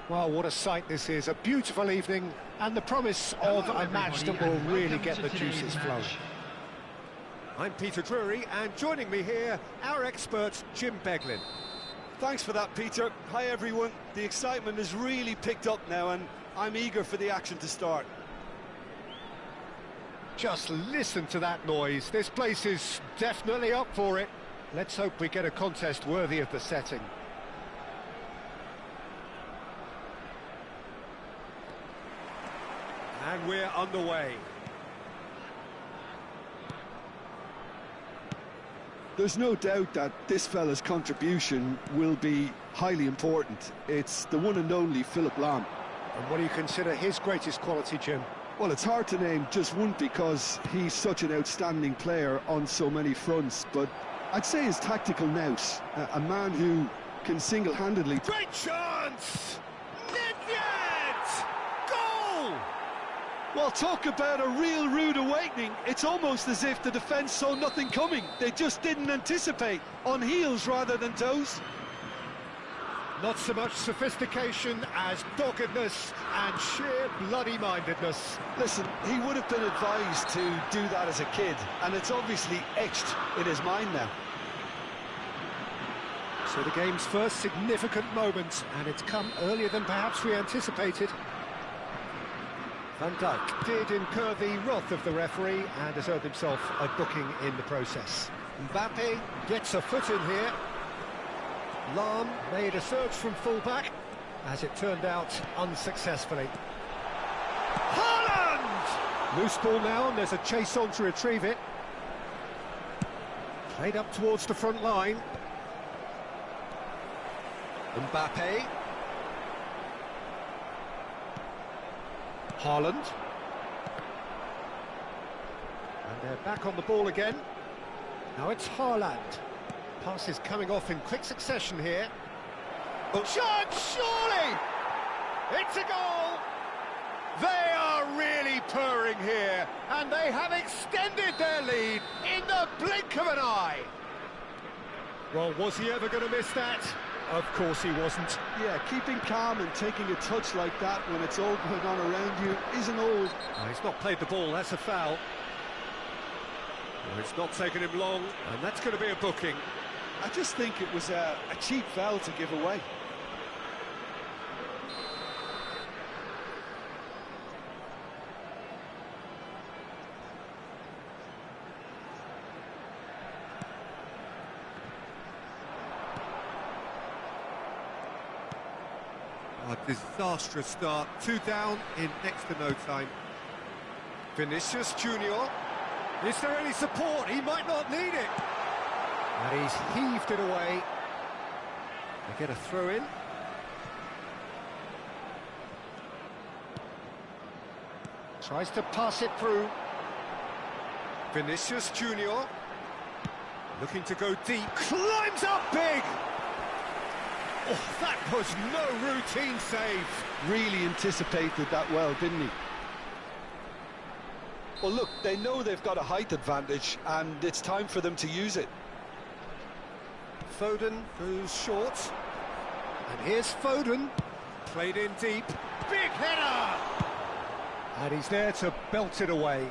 Well, what a sight this is. A beautiful evening and the promise of a match that will really get the juices flowing. I'm Peter Drury, and joining me here, our expert, Jim Beglin. Thanks for that, Peter. Hi, everyone. The excitement has really picked up now, and I'm eager for the action to start. Just listen to that noise. This place is definitely up for it. Let's hope we get a contest worthy of the setting. And we're underway. There's no doubt that this fella's contribution will be highly important. It's the one and only Philipp Lahm. And what do you consider his greatest quality, Jim? Well, it's hard to name just one because he's such an outstanding player on so many fronts, but I'd say his tactical nous, a man who can single-handedly... Great chance! Nedved! Goal! Well, talk about a real rude awakening. It's almost as if the defence saw nothing coming. They just didn't anticipate, on heels rather than toes. Not so much sophistication as doggedness and sheer bloody-mindedness. Listen, he would have been advised to do that as a kid, and it's obviously etched in his mind now. So the game's first significant moment, and it's come earlier than perhaps we anticipated. Van Dijk did incur the wrath of the referee and has earned himself a booking in the process. Mbappe gets a foot in here. Lahm made a surge from full-back, as it turned out unsuccessfully. Haaland! Loose ball now, and there's a chase on to retrieve it. Played up towards the front line. Mbappe. Haaland. And they're back on the ball again. Now it's Haaland. Pass is coming off in quick succession here. Oh, chance, surely! It's a goal! They are really purring here, and they have extended their lead in the blink of an eye. Well, was he ever going to miss that? Of course he wasn't. Yeah, keeping calm and taking a touch like that when it's all going on around you isn't always... No, he's not played the ball, that's a foul. Well, it's not taken him long, and that's going to be a booking. I just think it was a cheap foul to give away. A disastrous start, 2 down in next to no time. Vinicius Junior. Is there any support? He might not need it. And he's heaved it away. They get a throw in. Tries to pass it through. Vinicius Junior. Looking to go deep. Climbs up big! Oh, that was no routine save. Really anticipated that well, didn't he? Well, look, they know they've got a height advantage, and it's time for them to use it. Foden goes short. And here's Foden. Played in deep. Big header! And he's there to belt it away.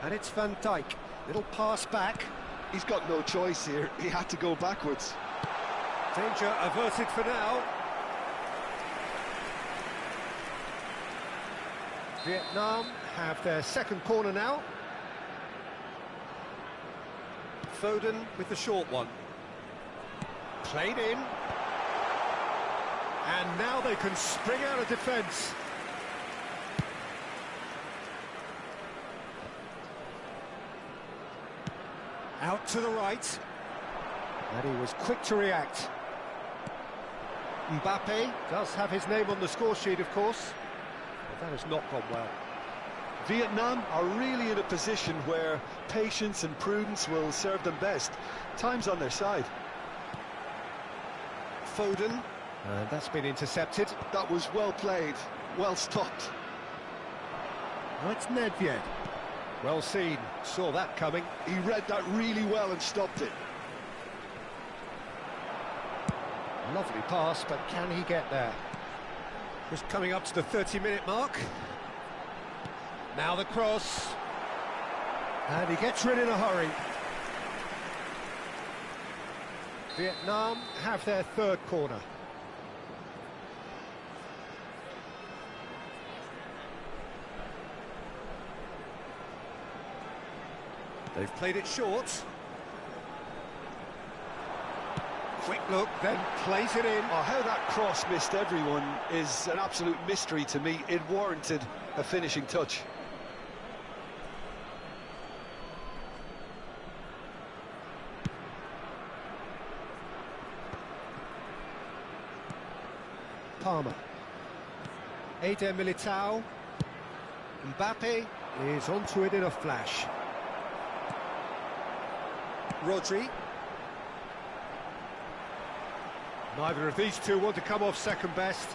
And it's Van Dijk. Little pass back. He's got no choice here. He had to go backwards. Danger averted for now. Vietnam have their second corner now. Foden with the short one. Played in. And now they can spring out of defence. Out to the right. And he was quick to react. Mbappe does have his name on the score sheet, of course. But that has not gone well. Vietnam are really in a position where patience and prudence will serve them best. Time's on their side. Foden. And that's been intercepted. That was well played, well stopped. That's Nedved. Well seen, saw that coming. He read that really well and stopped it. Lovely pass, but can he get there? Just coming up to the 30-minute mark. Now the cross. And he gets rid in a hurry. Vietnam have their third corner. They've played it short. Quick look, then plays it in. Oh, how that cross missed everyone is an absolute mystery to me. It warranted a finishing touch. Palmer. Eder Militao. Mbappe is onto it in a flash. Rodri. Neither of these two want to come off second best.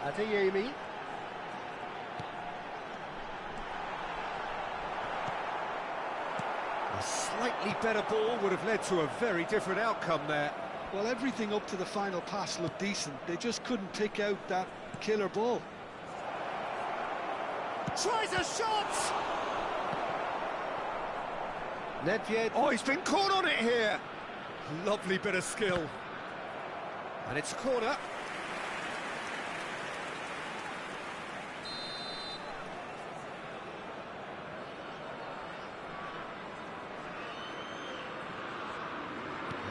Adeyemi. A slightly better ball would have led to a very different outcome there. Well, everything up to the final pass looked decent. They just couldn't take out that killer ball. Tries a shot! Nedved. Oh, he's been caught on it here. Lovely bit of skill. And it's a corner.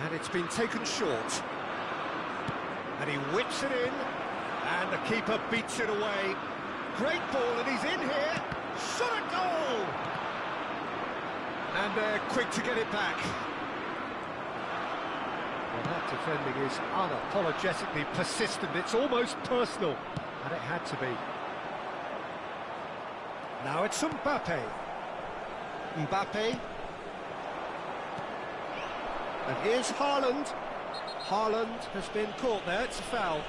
And it's been taken short. And he whips it in. And the keeper beats it away. Great ball, and he's in here. Shot a goal! And they're quick to get it back. Well, that defending is unapologetically persistent. It's almost personal. And it had to be. Now it's Mbappe. Mbappe. And here's Haaland. Haaland has been caught there. It's a foul.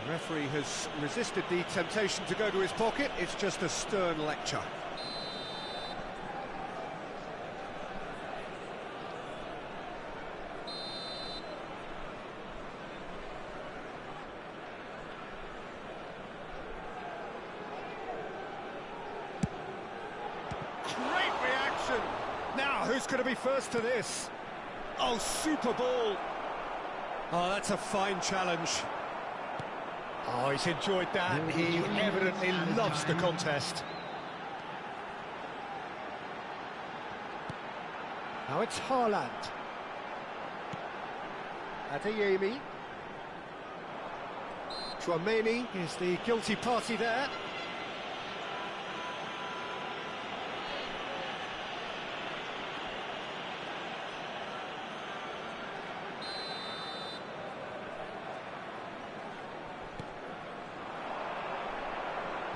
The referee has resisted the temptation to go to his pocket. It's just a stern lecture. Great reaction. Now, who's going to be first to this? Oh, super ball. Oh, that's a fine challenge. Oh, he's enjoyed that. He evidently loves the contest. Now it's Haaland. Adeyemi. Tchouaméni is the guilty party there.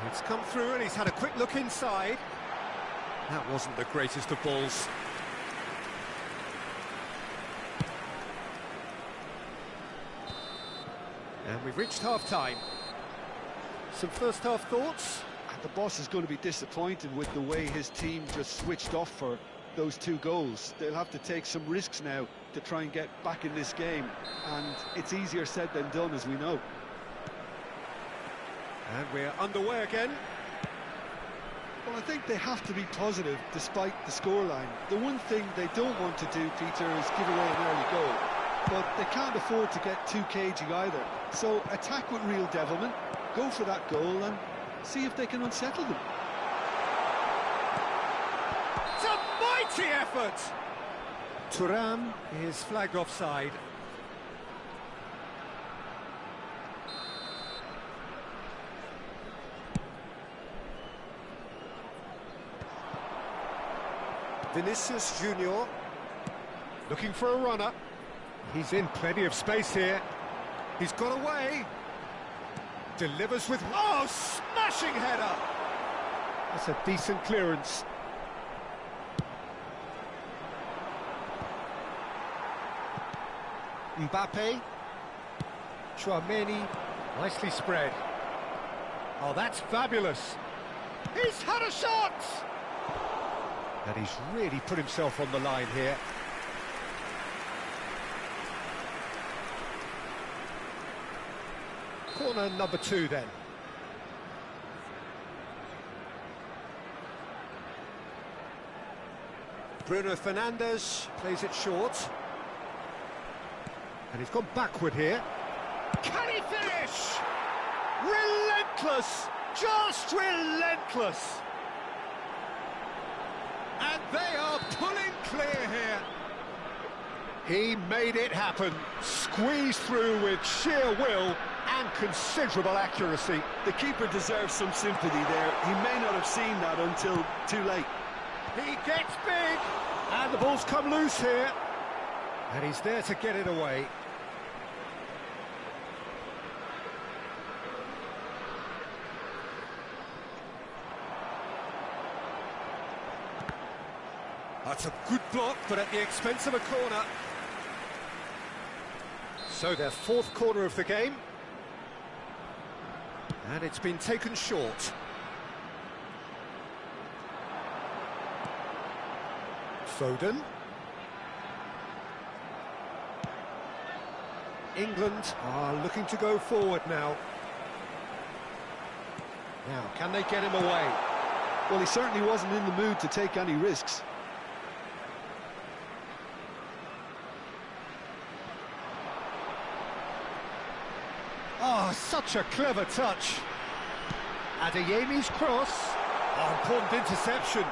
It's come through and he's had a quick look inside. That wasn't the greatest of balls. And we've reached half-time. Some first-half thoughts? The boss is going to be disappointed with the way his team just switched off for those two goals. They'll have to take some risks now to try and get back in this game. And it's easier said than done, as we know. And we're underway again. Well, I think they have to be positive despite the scoreline. The one thing they don't want to do, Peter, is give away an early goal. But they can't afford to get too cagey either. So attack with real devilment, go for that goal and see if they can unsettle them. It's a mighty effort! Thuram is flagged offside. Vinicius Junior looking for a runner. He's in plenty of space here. He's got away. Delivers with... Oh, smashing header! That's a decent clearance. Mbappe. Tchouaméni. Nicely spread. Oh, that's fabulous. He's had a shot! And he's really put himself on the line here. Corner number 2 then. Bruno Fernandes plays it short. And he's gone backward here. Can he finish? Relentless! Just relentless! And they are pulling clear here. He made it happen. Squeezed through with sheer will and considerable accuracy. The keeper deserves some sympathy there. He may not have seen that until too late. He gets big, and the ball's come loose here. And he's there to get it away. That's a good block, but at the expense of a corner. So their 4th corner of the game. And it's been taken short. Foden. England are looking to go forward now. Now, can they get him away? Well, he certainly wasn't in the mood to take any risks. Oh, such a clever touch. Adeyemi's cross. Oh, important interception.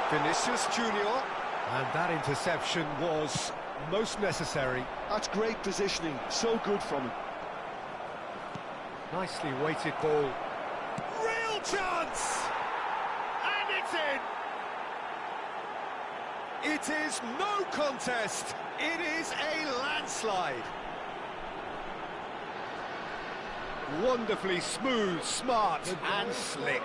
Vinicius Junior. And that interception was most necessary. That's great positioning, so good from him. Nicely weighted ball. Real chance! And it's in! It is no contest. It is a landslide. Wonderfully smooth, smart and slick.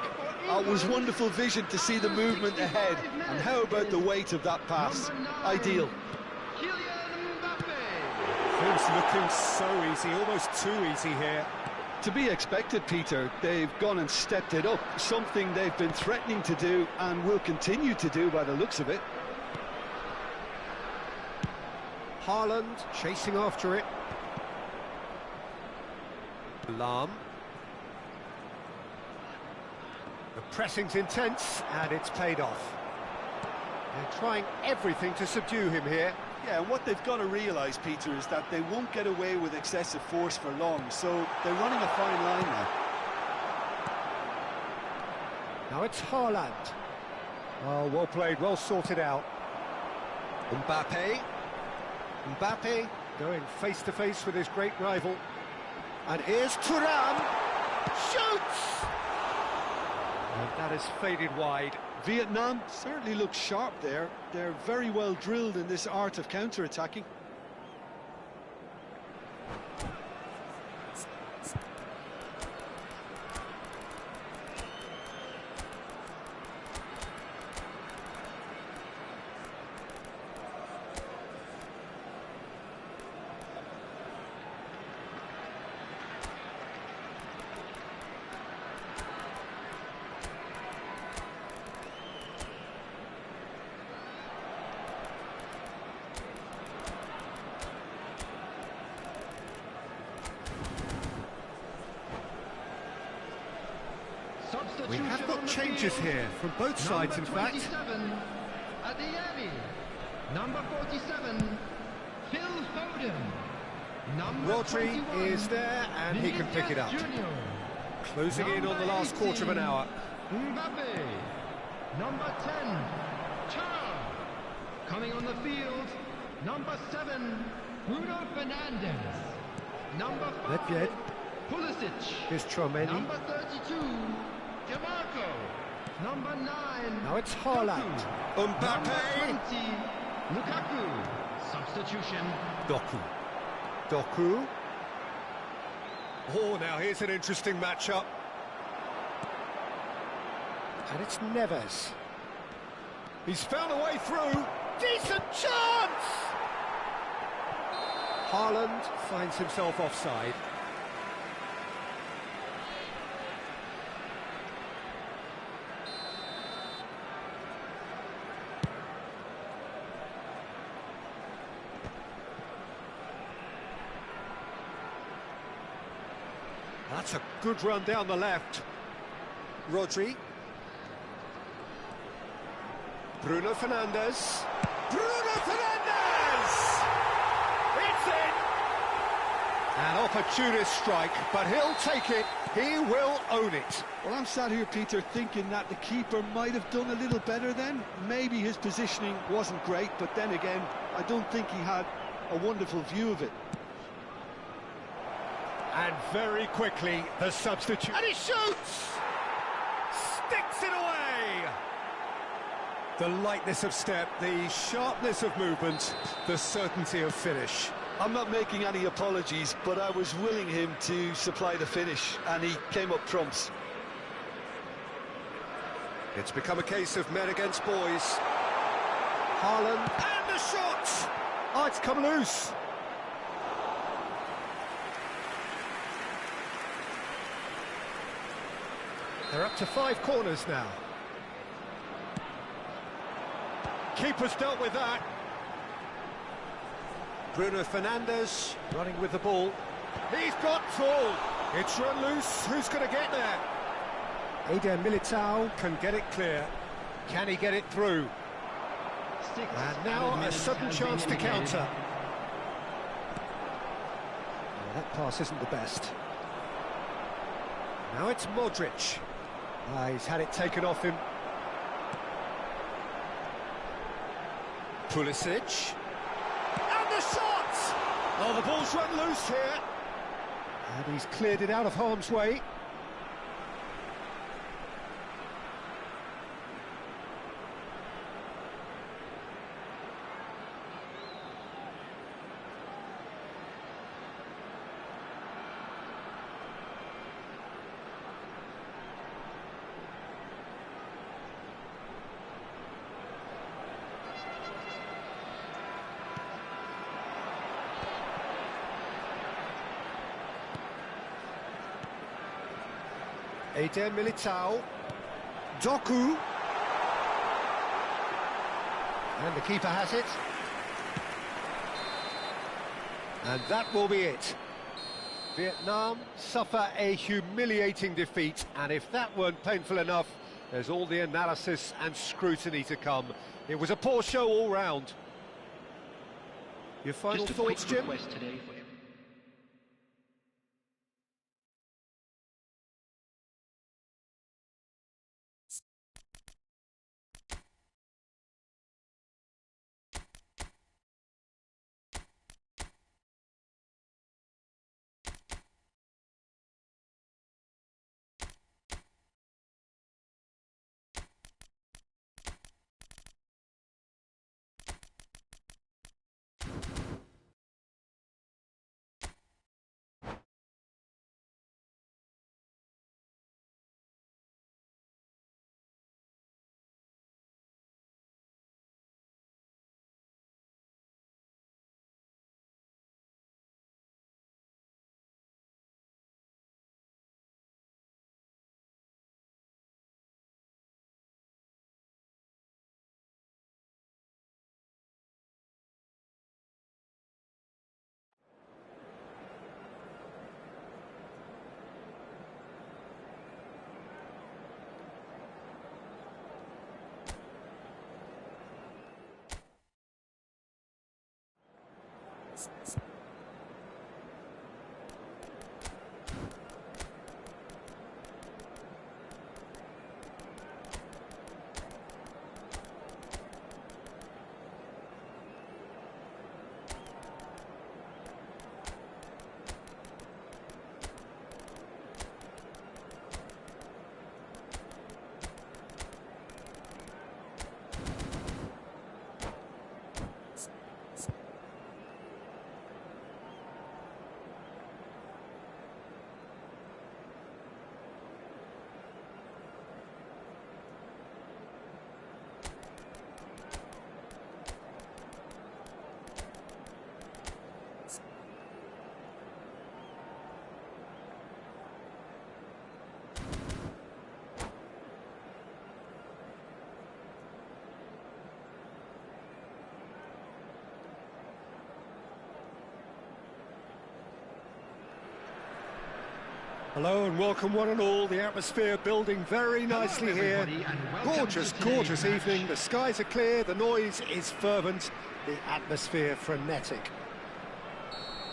It was wonderful vision to see the movement ahead. And how about the weight of that pass? Ideal. Things looking so easy, almost too easy here. To be expected, Peter. They've gone and stepped it up, something they've been threatening to do and will continue to do by the looks of it. Haaland chasing after it. Lahm. The pressing's intense and it's paid off. They're trying everything to subdue him here. Yeah, and what they've got to realise, Peter, is that they won't get away with excessive force for long, so they're running a fine line now. Now it's Haaland. Oh, well played, well sorted out. Mbappe. Mbappe going face-to-face with his great rival. And here's Thuram. Shoots! And that is faded wide. Vietnam certainly looks sharp there. They're very well drilled in this art of counter-attacking. We have got changes here from both sides, in fact. Adeyemi. Number 47, Phil Foden. Number Rodri 21, is there, and he can pick it up. Junior. Closing in on the last quarter of an hour. Mbappe. Number 10, Char. Coming on the field, number 7, Bruno Fernandes. Number 5, Nedved. Pulisic. Here's Tchouaméni. Number 32, DeMarco. Number 9, Now it's Haaland. Number Mbappe. 20, Lukaku. Substitution. Doku. Doku. Oh, now here's an interesting matchup. And it's Neves. He's found a way through. Decent chance! Haaland finds himself offside. That's a good run down the left. Rodri. Bruno Fernandes. Bruno Fernandes! It's in! An opportunist strike, but he'll take it. He will own it. Well, I'm sat here, Peter, thinking that the keeper might have done a little better then. Maybe his positioning wasn't great, but then again, I don't think he had a wonderful view of it. And very quickly, the substitute. And he shoots! Sticks it away! The lightness of step, the sharpness of movement, the certainty of finish. I'm not making any apologies, but I was willing him to supply the finish, and he came up trumps. It's become a case of men against boys. Haaland, and the shot! Oh, it's come loose. They're up to 5 corners now. Keeper's dealt with that. Bruno Fernandes running with the ball. He's got full. It's run loose. Who's going to get there? Eder Militao can get it clear. Can he get it through? And now a sudden chance to counter. Well, that pass isn't the best. Now it's Modric. He's had it taken off him. Pulisic. And the shot! Oh, the ball's run loose here. And he's cleared it out of harm's way. Eder Militao. Doku. And the keeper has it. And that will be it. Vietnam suffer a humiliating defeat, and if that weren't painful enough, there's all the analysis and scrutiny to come. It was a poor show all round. Your final thoughts, Jim? Today for Hello and welcome one and all. The atmosphere building very nicely here. Gorgeous, gorgeous evening. The skies are clear, the noise is fervent, the atmosphere frenetic.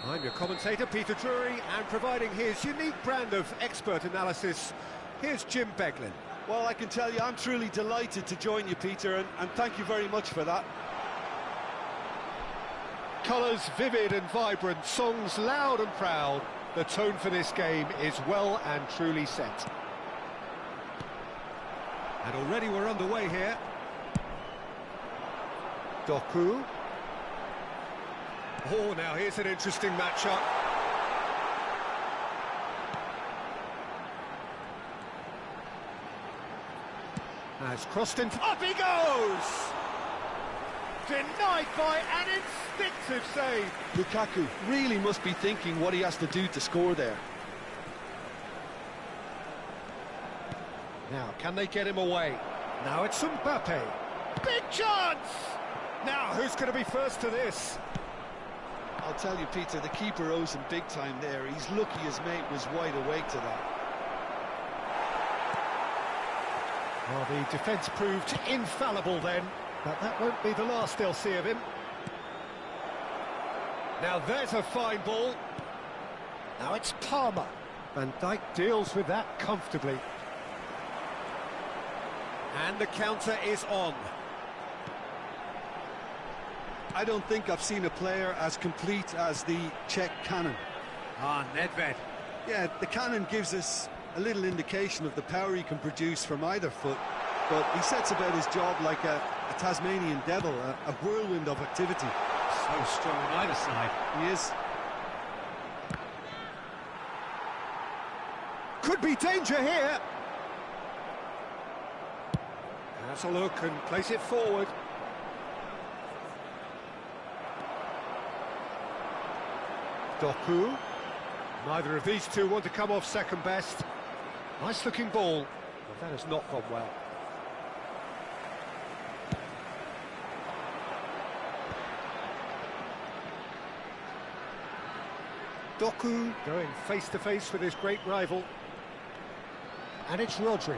I'm your commentator, Peter Drury, and providing his unique brand of expert analysis, here's Jim Beglin. Well, I can tell you, I'm truly delighted to join you, Peter, and thank you very much for that. Colours vivid and vibrant, songs loud and proud. The tone for this game is well and truly set. And already we're underway here. Doku. Oh, now here's an interesting matchup. Has crossed in. Up he goes! Denied by an instinctive save. Lukaku really must be thinking what he has to do to score there. Now, can they get him away? Now it's Mbappe. Big chance! Now, who's going to be first to this? I'll tell you, Peter, the keeper owes him big time there. He's lucky his mate was wide awake to that. Well, the defence proved infallible then, but that won't be the last they'll see of him. Now there's a fine ball. Now it's Palmer. Van Dijk deals with that comfortably. And the counter is on. I don't think I've seen a player as complete as the Czech cannon. Ah, Nedved. Yeah, the cannon gives us a little indication of the power he can produce from either foot, but he sets about his job like a Tasmanian devil, a whirlwind of activity. So strong on either side. He is. Could be danger here. Has a look and place it forward. Doku. Neither of these two want to come off second best. Nice looking ball, but that has not gone well. Doku going face to face with his great rival. And it's Rodri.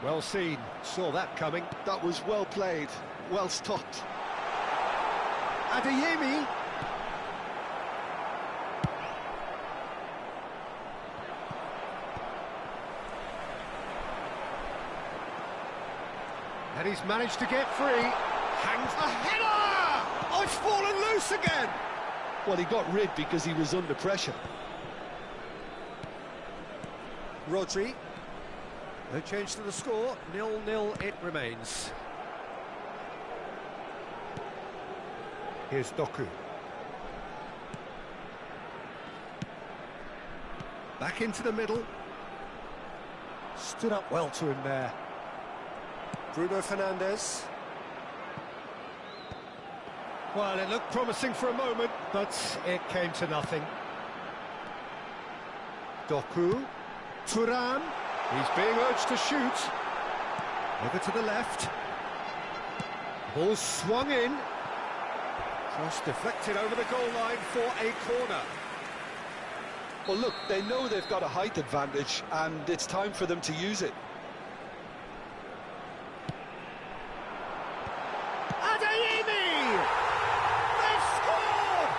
Well seen, saw that coming. That was well played, well stopped. Adeyemi. And he's managed to get free. Hangs a header! Oh, it's fallen loose again! Well, he got rid because he was under pressure. Rodri. No change to the score. 0-0 it remains. Here's Doku. Back into the middle. Stood up well to him there. Bruno Fernandes. Well, it looked promising for a moment, but it came to nothing. Doku. Thuram. He's being urged to shoot. Over to the left. Ball swung in. Cross deflected over the goal line for a corner. Well, look, they know they've got a height advantage, and it's time for them to use it. Adeyemi! They've scored!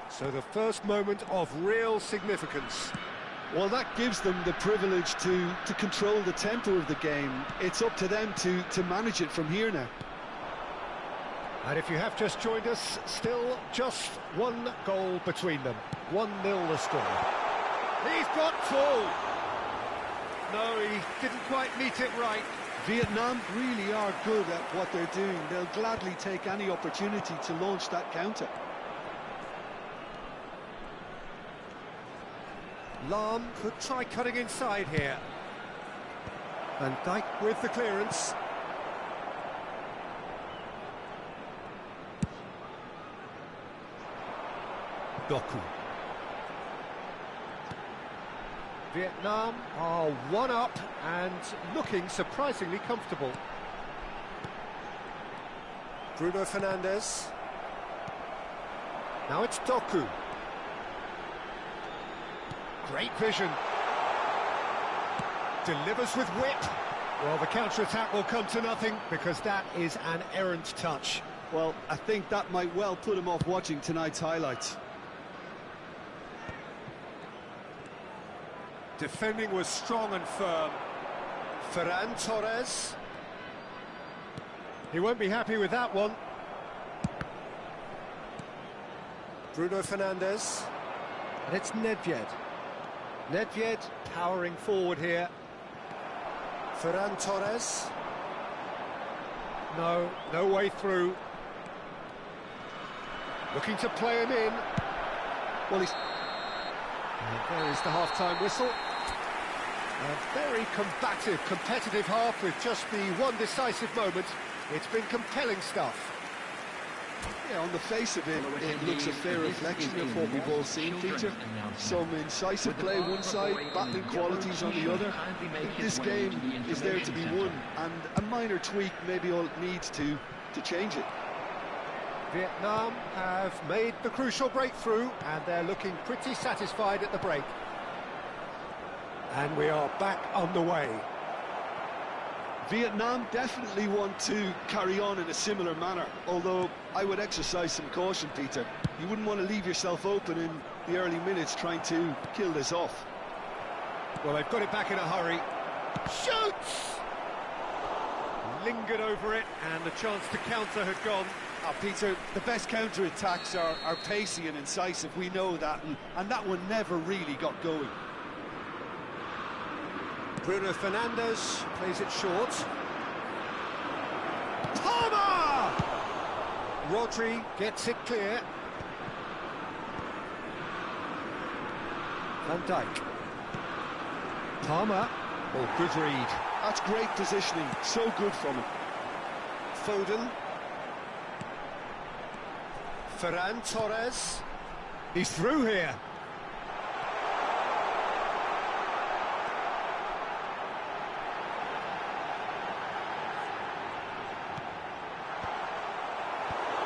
So the first moment of real significance. Well, that gives them the privilege to control the tempo of the game. It's up to them to manage it from here now. And if you have just joined us, still just one goal between them. 1-0 the score. He's got full. No, he didn't quite meet it right. Vietnam really are good at what they're doing. They'll gladly take any opportunity to launch that counter. Lahm could try cutting inside here. Van Dijk with the clearance. Doku. Vietnam are one up and looking surprisingly comfortable. Bruno Fernandes. Now it's Doku. Great vision. Delivers with wit. Well, the counter-attack will come to nothing because that is an errant touch. Well, I think that might well put him off watching tonight's highlights. Defending was strong and firm. Ferran Torres. He won't be happy with that one. Bruno Fernandes. And it's Nedved. Nedved powering forward here. Ferran Torres. No way through. Looking to play him in. Well, he's... And there is the half-time whistle. A very combative, competitive half with just the one decisive moment. It's been compelling stuff. Yeah, on the face of it, it looks a fair reflection of what we've all seen, Peter. Some incisive play one side, battling qualities on the other. This game is there to be won, and a minor tweak maybe all it needs to change it. Vietnam have made the crucial breakthrough, and they're looking pretty satisfied at the break. And we are back on the way. Vietnam definitely want to carry on in a similar manner, although I would exercise some caution, Peter. You wouldn't want to leave yourself open in the early minutes trying to kill this off. Well, they've got it back in a hurry. Shoots! Lingered over it, and the chance to counter had gone. Peter, the best counter-attacks are pacey and incisive, we know that, and that one never really got going. Bruno Fernandes plays it short. Palmer! Rodri gets it clear. Van Dijk. Palmer. Oh, good read. That's great positioning, so good from him. Foden. Ferran Torres. He's through here.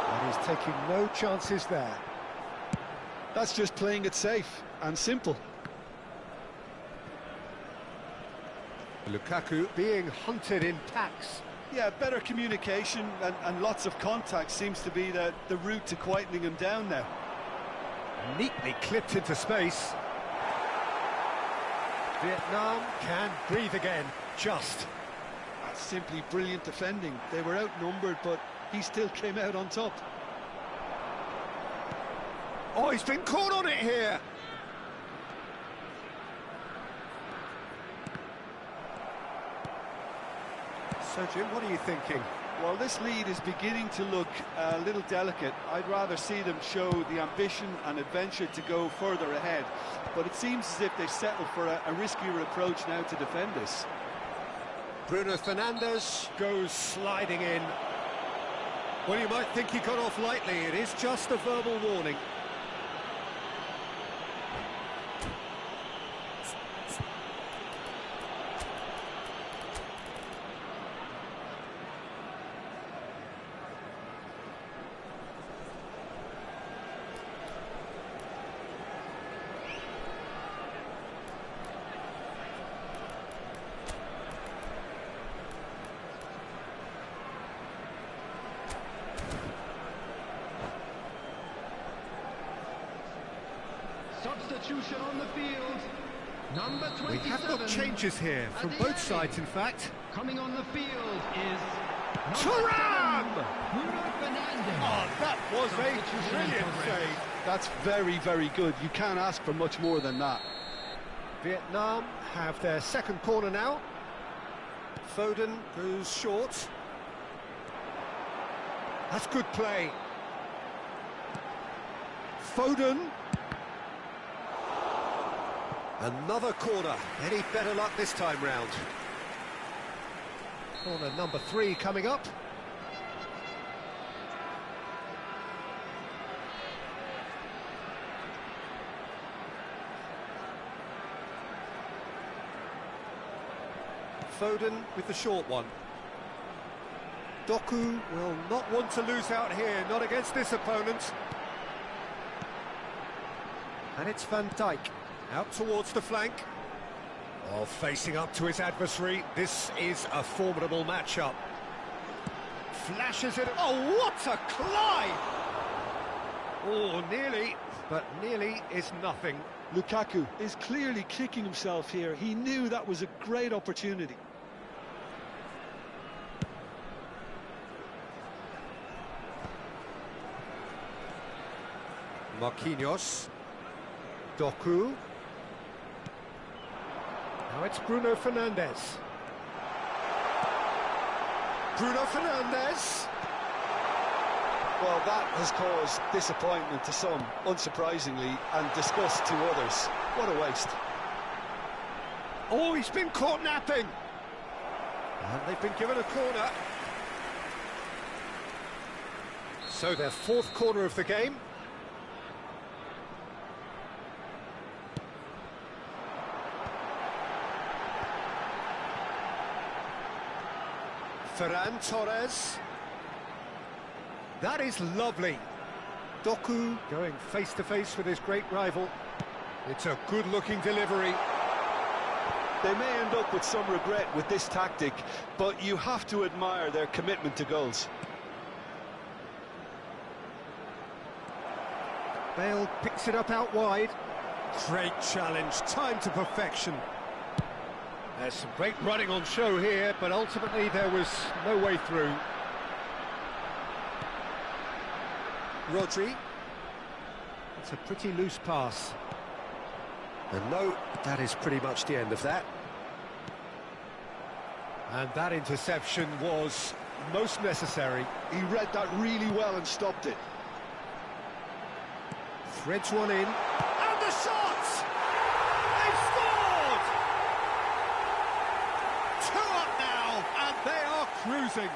And he's taking no chances there. That's just playing it safe and simple. Lukaku being hunted in packs. Yeah, better communication and lots of contact seems to be the route to quietening him down now. Neatly clipped into space. Vietnam can breathe again, just. That's simply brilliant defending. They were outnumbered, but he still came out on top. Oh, he's been caught on it here. So, Jim, what are you thinking? Well, this lead is beginning to look a little delicate. I'd rather see them show the ambition and adventure to go further ahead. But it seems as if they've settled for a riskier approach now to defend this. Bruno Fernandes goes sliding in. Well, you might think he got off lightly. It is just a verbal warning. Substitution on the field. Number 27. We have got changes here from both sides, in fact. Coming on the field is Thuram! Bruno Fernandes. Oh, that was a brilliant save. That's very, very good. You can't ask for much more than that. Vietnam have their second corner now. Foden goes short. That's good play. Foden. Another corner. Any better luck this time round? Corner number 3 coming up. Foden with the short one. Doku will not want to lose out here, not against this opponent. And it's Van Dijk, out towards the flank. Oh, facing up to his adversary, this is a formidable matchup. Flashes it, oh, what a climb! Oh, nearly, but nearly is nothing. Lukaku is clearly kicking himself here. He knew that was a great opportunity. Marquinhos. Doku. Now it's Bruno Fernandes. Bruno Fernandes. Well, that has caused disappointment to some, unsurprisingly, and disgust to others. What a waste. Oh, he's been caught napping. And they've been given a corner. So their fourth corner of the game. Ferran Torres. That is lovely. Doku going face-to-face with his great rival. It's a good-looking delivery. They may end up with some regret with this tactic, but you have to admire their commitment to goals. Bale picks it up out wide. Great challenge, timed to perfection. There's some great running on show here, but ultimately there was no way through. Rodri. It's a pretty loose pass. And no, that is pretty much the end of that. And that interception was most necessary. He read that really well and stopped it. Threads one in. And the shot! They've scored! 2 up now, and they are cruising.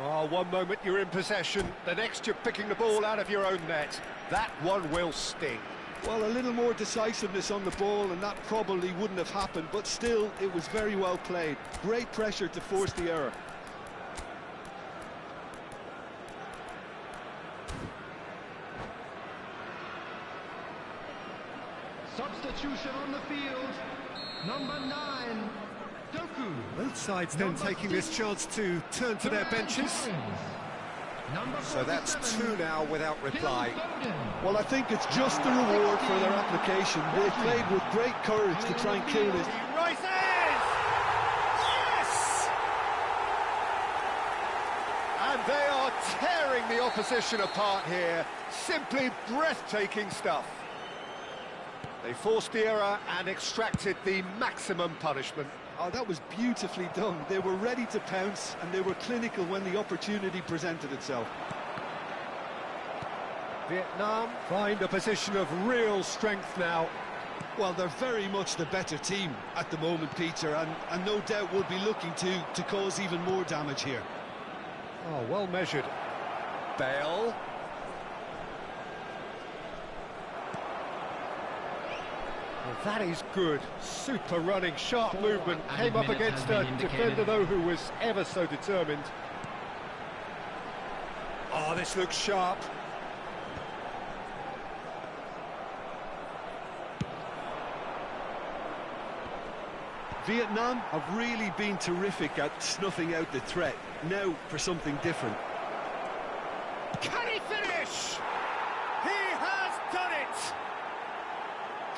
Oh, one moment you're in possession, the next you're picking the ball out of your own net. That one will sting. Well, a little more decisiveness on the ball and that probably wouldn't have happened, but still, it was very well played. Great pressure to force the error. Substitution on the field. Number 9, Doku. Both sides then taking this chance to turn to their benches. So that's 2 now without reply. Well, I think it's just the reward for their application. They played with great courage to try and kill this. He rises! Yes! And they are tearing the opposition apart here. Simply breathtaking stuff. They forced the error and extracted the maximum punishment. Oh, that was beautifully done. They were ready to pounce and they were clinical when the opportunity presented itself. Vietnam find a position of real strength now. Well, they're very much the better team at the moment, Peter, and no doubt will be looking to cause even more damage here. Oh, well measured. Bale. Well, that is good. Super running, sharp movement. Came up against a defender, though, who was ever so determined. Oh, this looks sharp. Vietnam have really been terrific at snuffing out the threat. Now for something different. Can he finish? He has done it!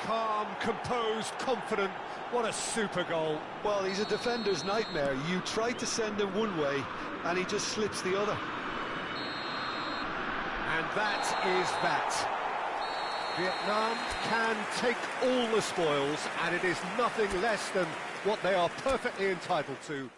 Calm, composed, confident. What a super goal. Well, he's a defender's nightmare. You try to send him one way, and he just slips the other. And that is that. Vietnam can take all the spoils, and it is nothing less than what they are perfectly entitled to.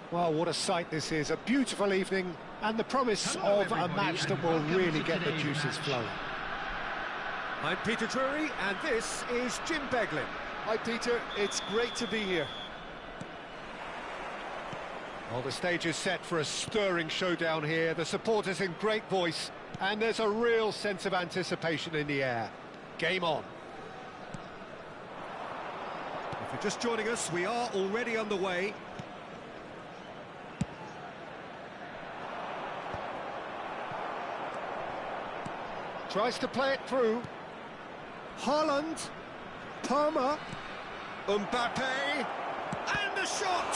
Well, what a sight this is. A beautiful evening and the promise Hello, of a everybody, match that and will welcome really to get the today's juices match. flowing. I'm Peter Drury and this is Jim Beglin. Hi, Peter. It's great to be here. Well, the stage is set for a stirring showdown here. The supporters in great voice and there's a real sense of anticipation in the air. Game on. If you're just joining us, we are already underway. Tries to play it through. Haaland, Palmer, Mbappe, and the shot!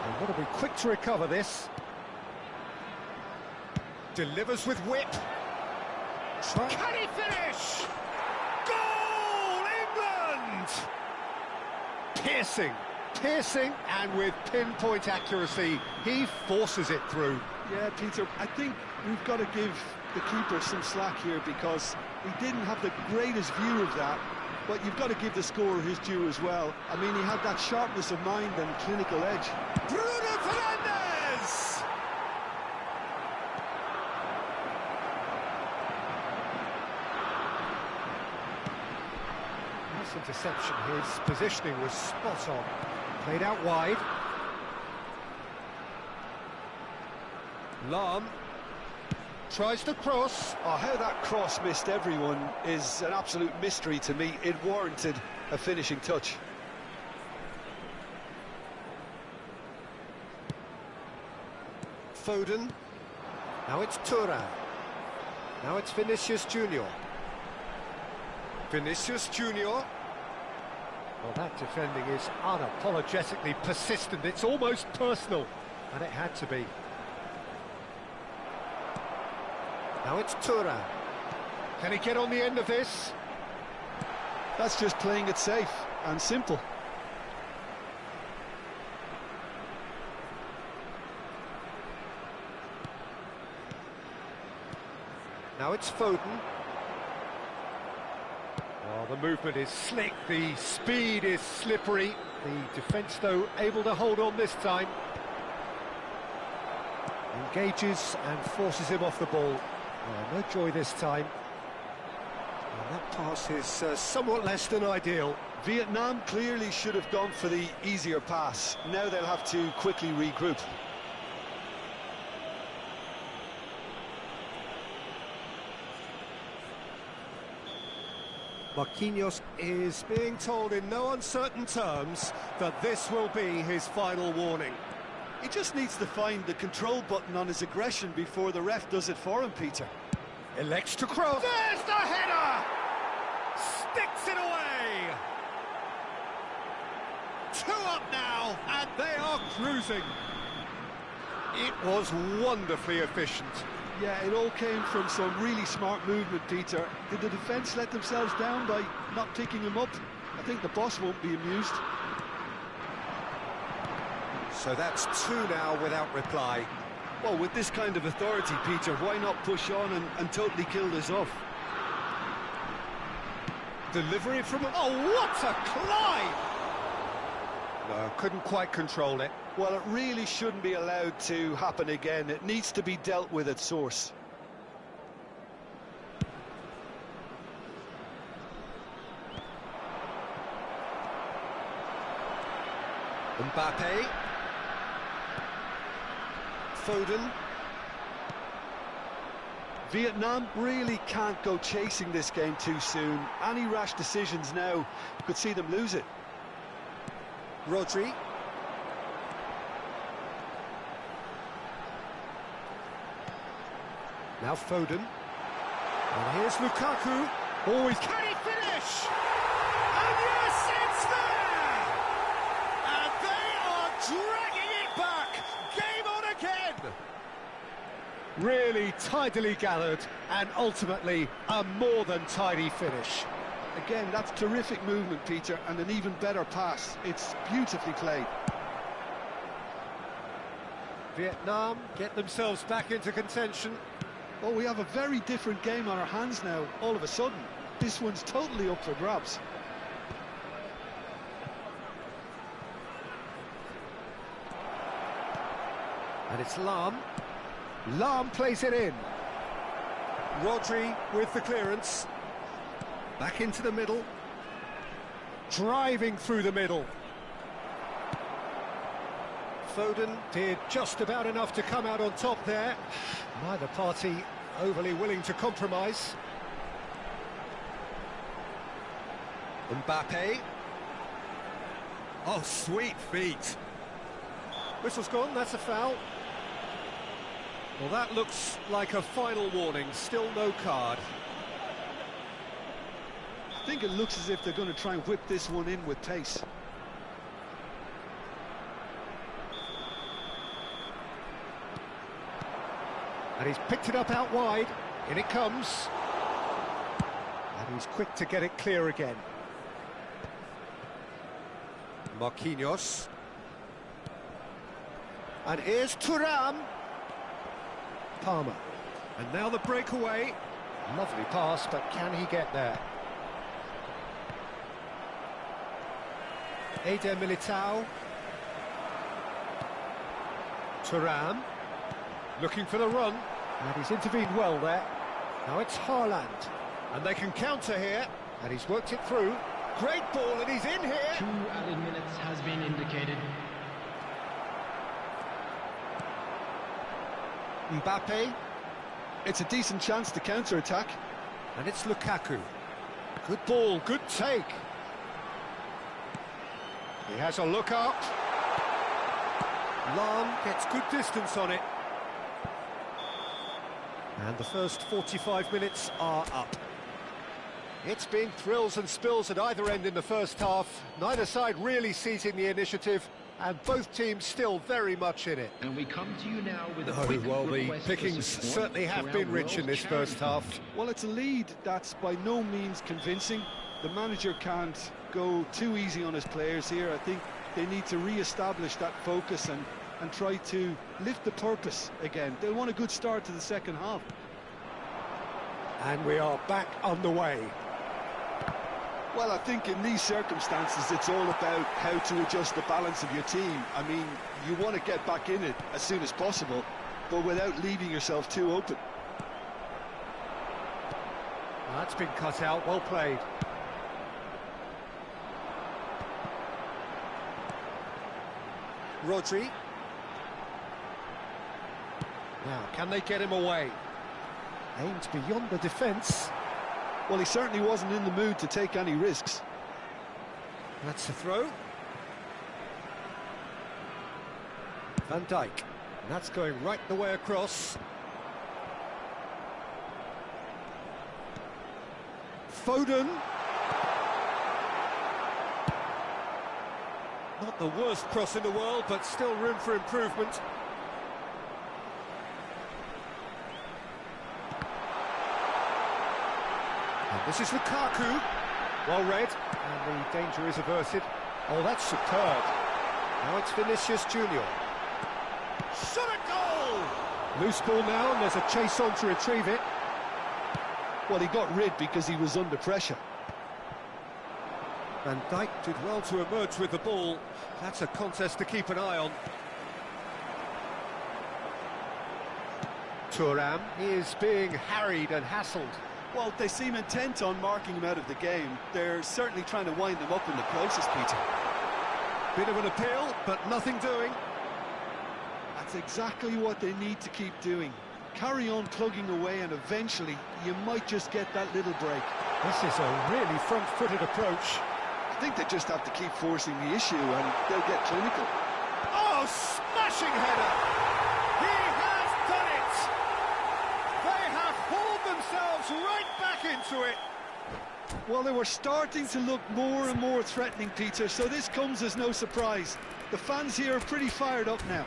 They've got to be quick to recover this. Delivers with whip. Can he finish? Goal, England! Piercing, and with pinpoint accuracy, he forces it through. Yeah, Peter, I think we've got to give the keeper some slack here because he didn't have the greatest view of that, but you've got to give the scorer his due as well. I mean, he had that sharpness of mind and clinical edge. Bruno Fernandes! Nice interception. His positioning was spot on. Played out wide. Lahm tries to cross. Oh, how that cross missed everyone is an absolute mystery to me. It warranted a finishing touch. Foden. Now it's Thuram. Now it's Vinicius Junior. Vinicius Junior. Well, that defending is unapologetically persistent. It's almost personal, and it had to be. Now it's Thuram. Can he get on the end of this? That's just playing it safe and simple. Now it's Foden. Oh, the movement is slick, the speed is slippery. The defence, though, able to hold on this time. Engages and forces him off the ball. Oh, no joy this time. And that pass is somewhat less than ideal. Vietnam clearly should have gone for the easier pass. Now they'll have to quickly regroup. Marquinhos is being told in no uncertain terms that this will be his final warning. He just needs to find the control button on his aggression before the ref does it for him, Peter. Elects to cross. There's the header! Sticks it away! 2 up now, and they are cruising. It was wonderfully efficient. Yeah, it all came from some really smart movement, Peter. Did the defence let themselves down by not picking him up? I think the boss won't be amused. So that's two now without reply. Well, with this kind of authority, Peter, why not push on and totally kill this off? Delivery from... Oh, what a climb! No, couldn't quite control it. Well, it really shouldn't be allowed to happen again. It needs to be dealt with at source. Mbappe. Foden. Vietnam really can't go chasing this game too soon. Any rash decisions now could see them lose it. Rodri. Now Foden. And here's Lukaku. Always. Can he finish? And yes, it's there! And they are dragging it back. Game on again. Really tidily gathered and ultimately a more than tidy finish. Again, that's terrific movement, Peter, and an even better pass. It's beautifully played. Vietnam get themselves back into contention. Oh, we have a very different game on our hands now, all of a sudden. This one's totally up for grabs. And it's Lahm. Lahm plays it in. Rodri with the clearance. Back into the middle. Driving through the middle. Foden did just about enough to come out on top there. Neither party overly willing to compromise. Mbappe. Oh, sweet feet. Whistle's gone, that's a foul. Well, that looks like a final warning, still no card. I think it looks as if they're going to try and whip this one in with pace. And he's picked it up out wide. In it comes. And he's quick to get it clear again. Marquinhos. And here's Thuram. Palmer. And now the breakaway. Lovely pass, but can he get there? Eder Militao. Thuram. Looking for the run. And he's intervened well there. Now it's Haaland. And they can counter here. And he's worked it through. Great ball, and he's in here. 2 added minutes has been indicated. Mbappe. It's a decent chance to counter-attack. And it's Lukaku. Good ball, good take. He has a look up. Lahm gets good distance on it. And the first 45 minutes are up. It's been thrills and spills at either end in the first half. Neither side really seizing the initiative, and both teams still very much in it. And we come to you now with a Oh, quick well, the request for pickings support certainly have for been our rich in World this first half. Champions. Well, it's a lead that's by no means convincing. The manager can't go too easy on his players here. I think they need to re-establish that focus and try to lift the purpose again. They'll want a good start to the second half. And we are back underway. Well, I think in these circumstances, it's all about how to adjust the balance of your team. I mean, you want to get back in it as soon as possible, but without leaving yourself too open. That's been cut out, well played. Rodri. Now, can they get him away? Aimed beyond the defence. Well, he certainly wasn't in the mood to take any risks. That's a throw. Van Dijk. And that's going right the way across. Foden. Not the worst cross in the world, but still room for improvement. This is Lukaku. Well read, and the danger is averted. Oh, that's superb. Now it's Vinicius Junior. Shot a goal! Loose ball now, and there's a chase on to retrieve it. Well, he got rid because he was under pressure. Van Dijk did well to emerge with the ball. That's a contest to keep an eye on. Thuram is being harried and hassled. Well, they seem intent on marking him out of the game. They're certainly trying to wind him up in the process, Peter. Bit of an appeal, but nothing doing. That's exactly what they need to keep doing. Carry on plugging away, and eventually you might just get that little break. This is a really front-footed approach. I think they just have to keep forcing the issue and they'll get clinical. Oh, smashing header! He has done it! They have hauled themselves right back into it! Well, they were starting to look more and more threatening, Peter, so this comes as no surprise. The fans here are pretty fired up now.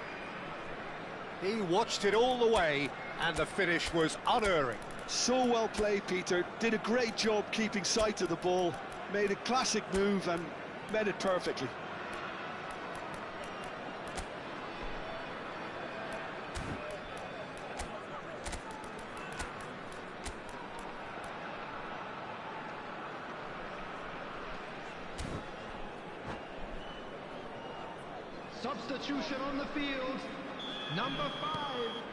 He watched it all the way, and the finish was unerring. So well played, Peter. Did a great job keeping sight of the ball. Made a classic move and met it perfectly. Substitution on the field. Number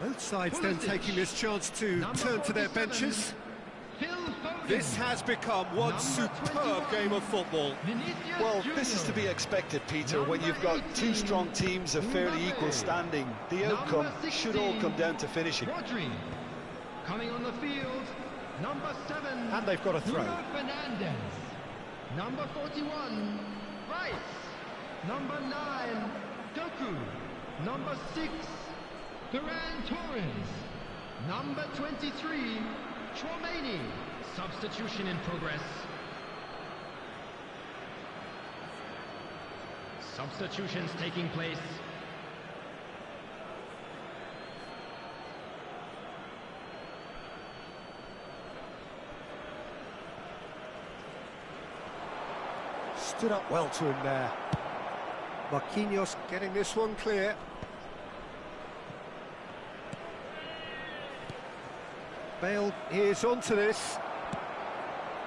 5. Both sides then taking this chance to turn to their benches. This has become one superb game of football. Well, this is to be expected, Peter, when you've got two strong teams of fairly equal standing. The outcome should all come down to finishing. Rodri. Coming on the field, number 7. And they've got a throw. Bruno Fernandes. Number 41, Rice. Number 9, Doku. Number 6, Ferran Torres. Number 23, Tchouaméni. Substitution in progress. Substitutions taking place. Stood up well to him there. Marquinhos getting this one clear. Bale is onto this.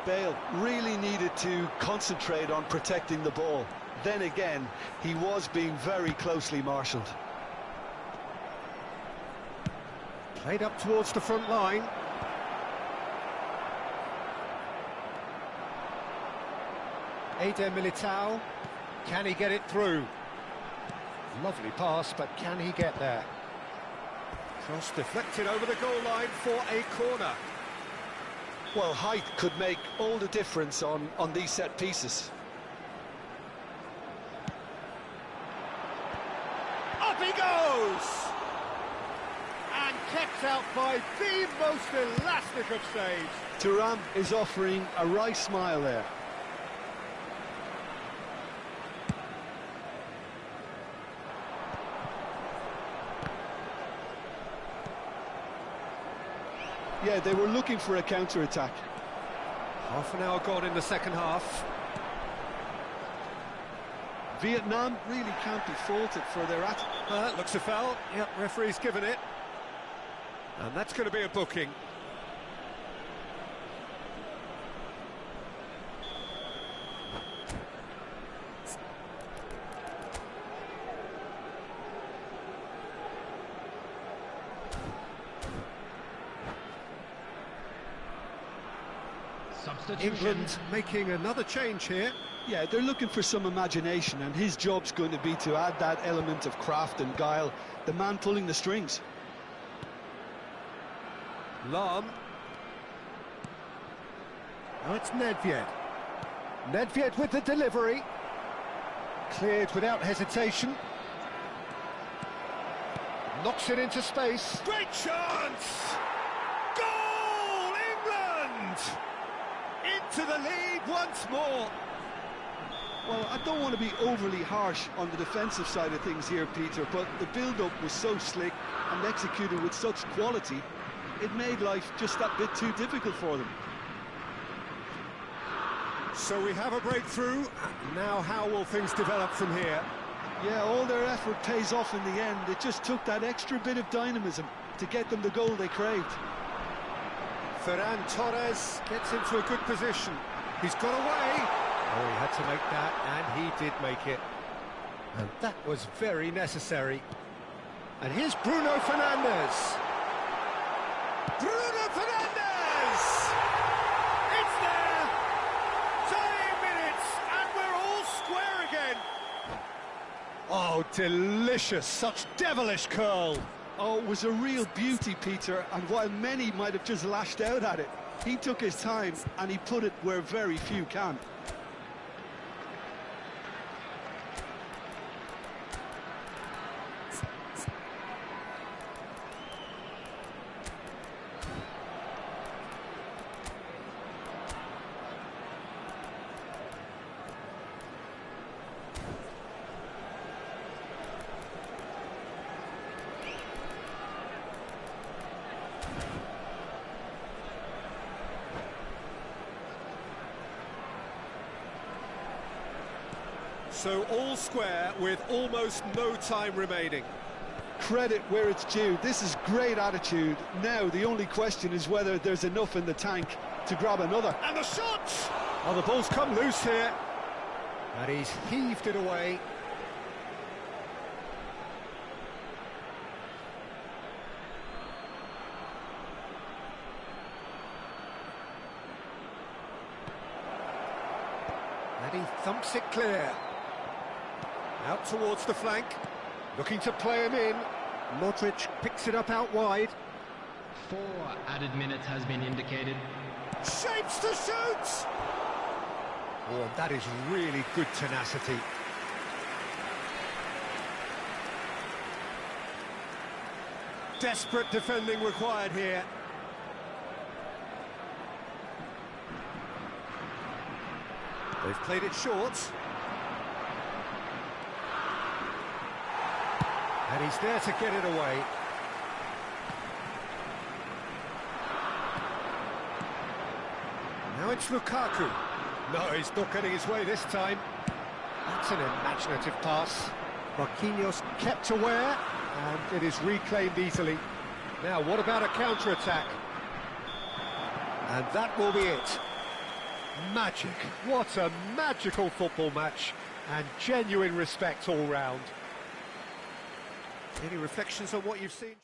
Bale really needed to concentrate on protecting the ball. Then again, he was being very closely marshalled. Played up towards the front line. Eder Militao. Can he get it through? Lovely pass, but can he get there? Cross deflected over the goal line for a corner. Well, height could make all the difference on these set pieces. Up he goes! And kept out by the most elastic of saves. Thuram is offering a wry smile there. Yeah, they were looking for a counter-attack. Half an hour gone in the second half. Vietnam really can't be faulted for their attitude. Looks a foul. Yep, referee's given it. And that's going to be a booking. England making another change here. Yeah, they're looking for some imagination, and his job's going to be to add that element of craft and guile, the man pulling the strings. Lahm. Now it's Nedved. Nedved with the delivery. Cleared without hesitation. Knocks it into space. Great chance! Goal, England! Into the lead once more. Well, I don't want to be overly harsh on the defensive side of things here, Peter, but the build-up was so slick and executed with such quality, it made life just that bit too difficult for them. So we have a breakthrough. Now how will things develop from here? Yeah, all their effort pays off in the end. It just took that extra bit of dynamism to get them the goal they craved. Ferran Torres gets into a good position. He's got away. Oh, he had to make that, and he did make it. And that was very necessary. And here's Bruno Fernandes. Bruno Fernandes! It's there! Dying minutes, and we're all square again. Oh, delicious, such devilish curl. Oh, it was a real beauty, Peter, and while many might have just lashed out at it, he took his time and he put it where very few can. So all square with almost no time remaining. Credit where it's due. This is great attitude. Now the only question is whether there's enough in the tank to grab another. And the shot! Oh, the ball's come loose here. And he's heaved it away. And he thumps it clear. Out towards the flank, looking to play him in. Modric picks it up out wide. 4 added minutes has been indicated. Shapes to shoot! Oh, that is really good tenacity. Desperate defending required here. They've played it short. And he's there to get it away. Now it's Lukaku. No, he's not getting his way this time. That's an imaginative pass. Marquinhos kept aware, and it is reclaimed easily. Now, what about a counter-attack? And that will be it. Magic. What a magical football match. And genuine respect all round. Any reflections on what you've seen?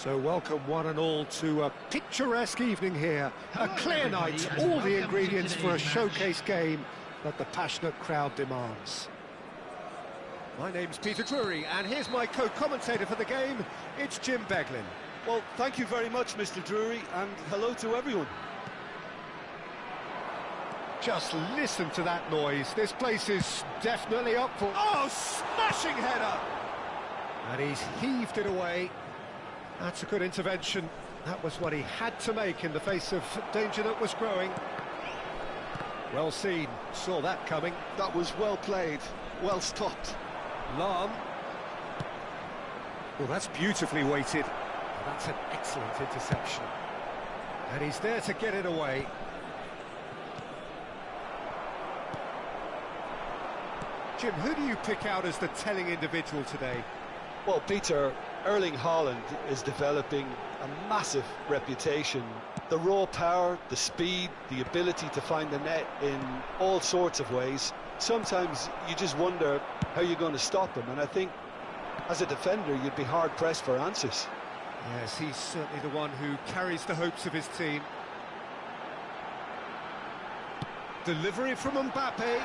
So welcome one and all to a picturesque evening here. A clear night, all the ingredients for a showcase game that the passionate crowd demands. My name's Peter Drury, and here's my co-commentator for the game. It's Jim Beglin. Well, thank you very much, Mr. Drury, and hello to everyone. Just listen to that noise. This place is definitely up for... Oh, smashing header! And he's heaved it away. That's a good intervention. That was what he had to make in the face of danger that was growing. Well seen, saw that coming. That was well played, well stopped. Lahm. Well, that's beautifully weighted. That's an excellent interception. And he's there to get it away. Jim, who do you pick out as the telling individual today? Well, Peter, Erling Haaland is developing a massive reputation. The raw power, the speed, the ability to find the net in all sorts of ways. Sometimes you just wonder how you're going to stop him, and I think as a defender you'd be hard-pressed for answers. Yes, he's certainly the one who carries the hopes of his team. Delivery from Mbappe.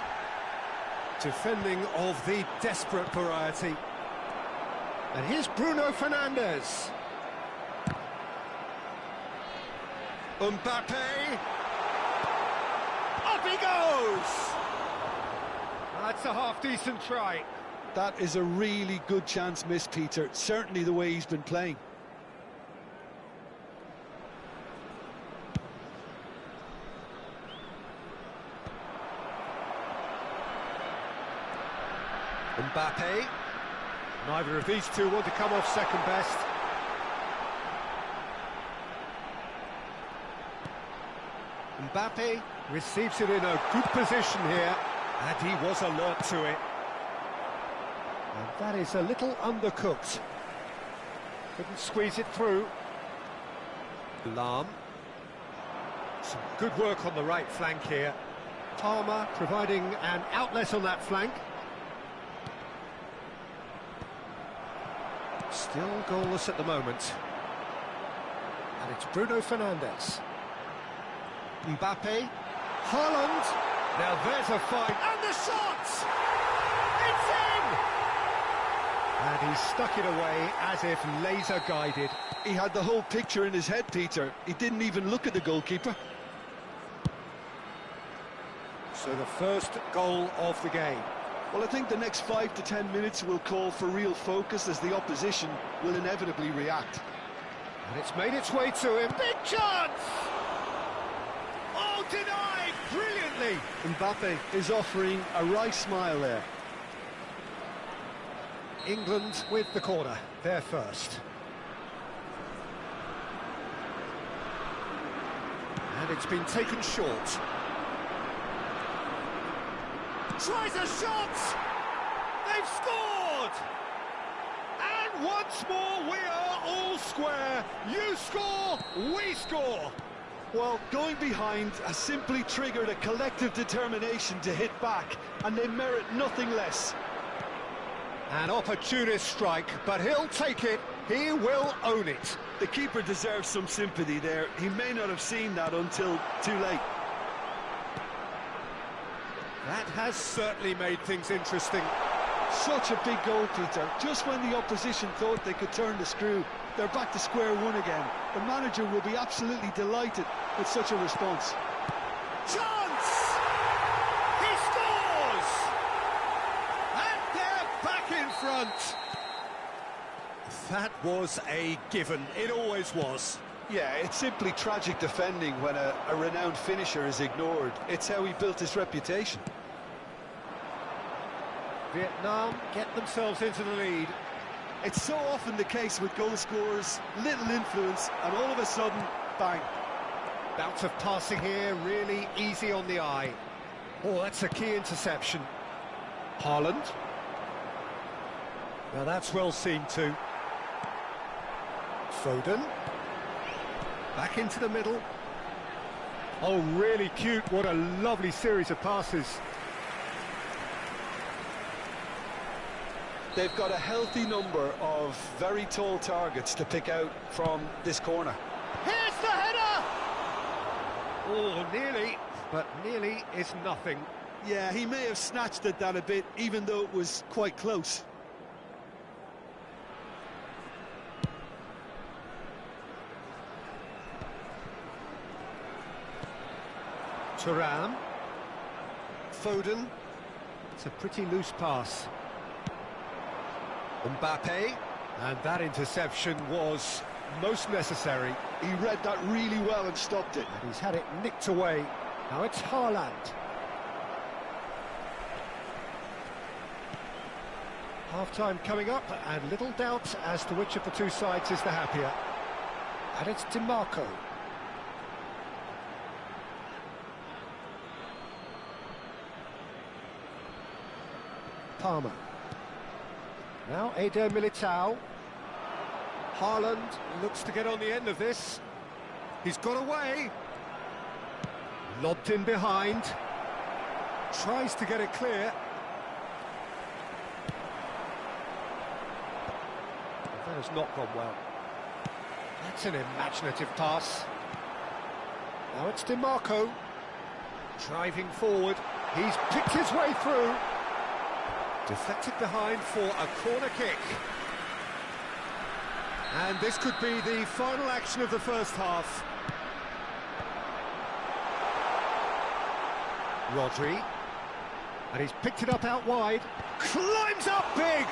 Defending of the desperate variety. And here's Bruno Fernandes. Mbappe. Up he goes! That's a half-decent try. That is a really good chance missed, Peter. Certainly the way he's been playing. Mbappe. Neither of these two want to come off second best. Mbappe receives it in a good position here, and he was alert to it. And that is a little undercooked. Couldn't squeeze it through. Lahm. Some good work on the right flank here. Palmer providing an outlet on that flank. Still goalless at the moment. And it's Bruno Fernandes. Mbappe. Haaland. Now there's a fight. And the shot! It's in! And he stuck it away as if laser guided. He had the whole picture in his head, Peter. He didn't even look at the goalkeeper. So the first goal of the game. Well, I think the next 5 to 10 minutes will call for real focus as the opposition will inevitably react. And it's made its way to him. Big chance! Oh, denied brilliantly! Mbappe is offering a wry smile there. England with the corner, they're first. And it's been taken short. Tries a shot! They've scored! And once more we are all square. You score, we score! Well, going behind has simply triggered a collective determination to hit back, and they merit nothing less. An opportunist strike, but he'll take it. He will own it. The keeper deserves some sympathy there. He may not have seen that until too late. That has certainly made things interesting. Such a big goal, Peter. Just when the opposition thought they could turn the screw, they're back to square one again. The manager will be absolutely delighted with such a response. Chance! He scores! And they're back in front. That was a given. It always was. Yeah, it's simply tragic defending when a renowned finisher is ignored. It's how he built his reputation. Vietnam get themselves into the lead. It's so often the case with goal scorers, little influence, and all of a sudden, bang. Bouts of passing here, really easy on the eye. Oh, that's a key interception. Haaland. Now that's well seen too. Foden. Back into the middle. Oh, really cute. What a lovely series of passes. They've got a healthy number of very tall targets to pick out from this corner. Here's the header! Oh, nearly, but nearly is nothing. Yeah, he may have snatched at that a bit, even though it was quite close. Thuram. Foden. It's a pretty loose pass. Mbappe. And that interception was most necessary. He read that really well and stopped it. And he's had it nicked away. Now it's Haaland. Half-time coming up, and little doubt as to which of the two sides is the happier. And it's DiMarco. Palmer. Now Eder Militao. Haaland looks to get on the end of this. He's got away. Lobbed in behind. Tries to get it clear. That has not gone well. That's an imaginative pass. Now it's DiMarco. Driving forward. He's picked his way through. Deflected behind for a corner kick. And this could be the final action of the first half. Rodri. And he's picked it up out wide. Climbs up big!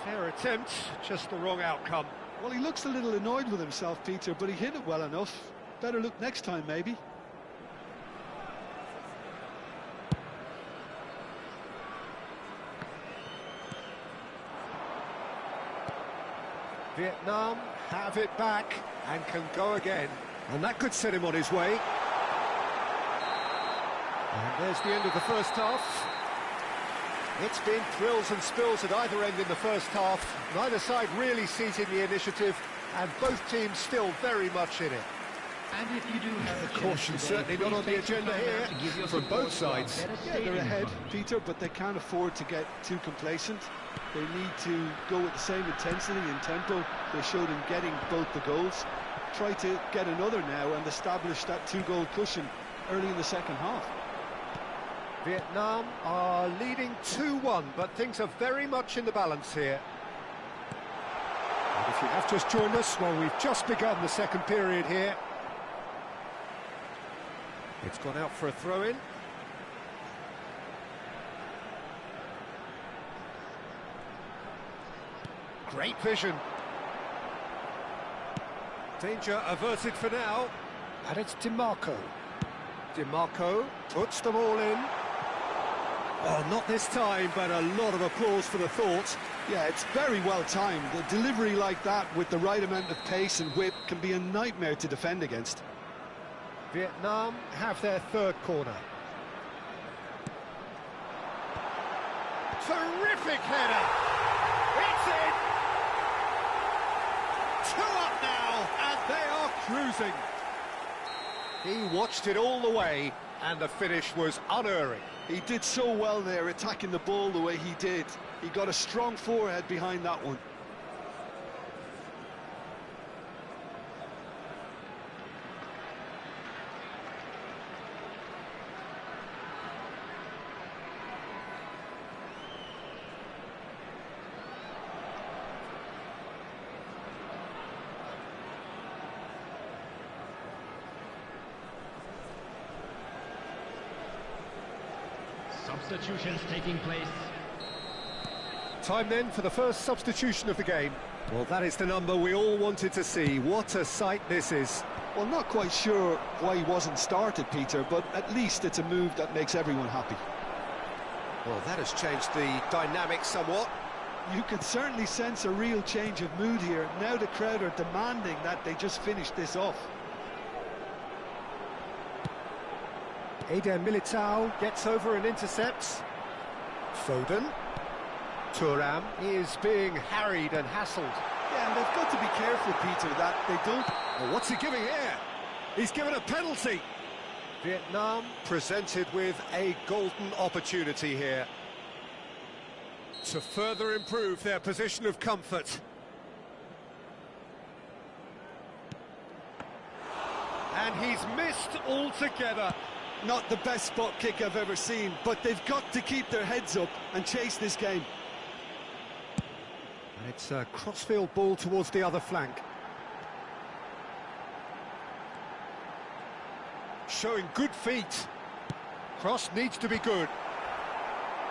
Fair attempt, just the wrong outcome. Well, he looks a little annoyed with himself, Peter, but he hit it well enough. Better look next time, maybe. Vietnam have it back and can go again. And that could set him on his way. And there's the end of the first half. It's been thrills and spills at either end in the first half. Neither side really seizing the initiative, and both teams still very much in it. And if you do have a Caution certainly not on the agenda here from both sides. Yeah, they're ahead, Peter, but they can't afford to get too complacent. They need to go with the same intensity and tempo they showed in getting both the goals. Try to get another now and establish that two-goal cushion early in the second half. Vietnam are leading 2-1, but things are very much in the balance here. And if you have just joined us, well, we've just begun the second period here. It's gone out for a throw-in. Great vision. Danger averted for now. And it's DiMarco. DiMarco puts them all in. Oh, not this time, but a lot of applause for the thought. Yeah, it's very well timed. The delivery like that with the right amount of pace and whip can be a nightmare to defend against. Vietnam have their third corner. Terrific header! It's in! 2 up now, and they are cruising. He watched it all the way, and the finish was unerring. He did so well there, attacking the ball the way he did. He got a strong forehead behind that one. Substitutions taking place. Time then for the first substitution of the game. Well, that is the number we all wanted to see. What a sight this is. Well, not quite sure why he wasn't started, Peter, but at least it's a move that makes everyone happy. Well, that has changed the dynamic somewhat. You can certainly sense a real change of mood here. Now the crowd are demanding that they just finish this off. Eder Militao gets over and intercepts. Foden. Thuram is being harried and hassled. Yeah, and they've got to be careful, Peter, that they don't... Oh, what's he giving here? He's given a penalty. Vietnam presented with a golden opportunity here to further improve their position of comfort. And he's missed altogether. Not the best spot kick I've ever seen, but they've got to keep their heads up and chase this game. And it's a crossfield ball towards the other flank. Showing good feet. Cross needs to be good.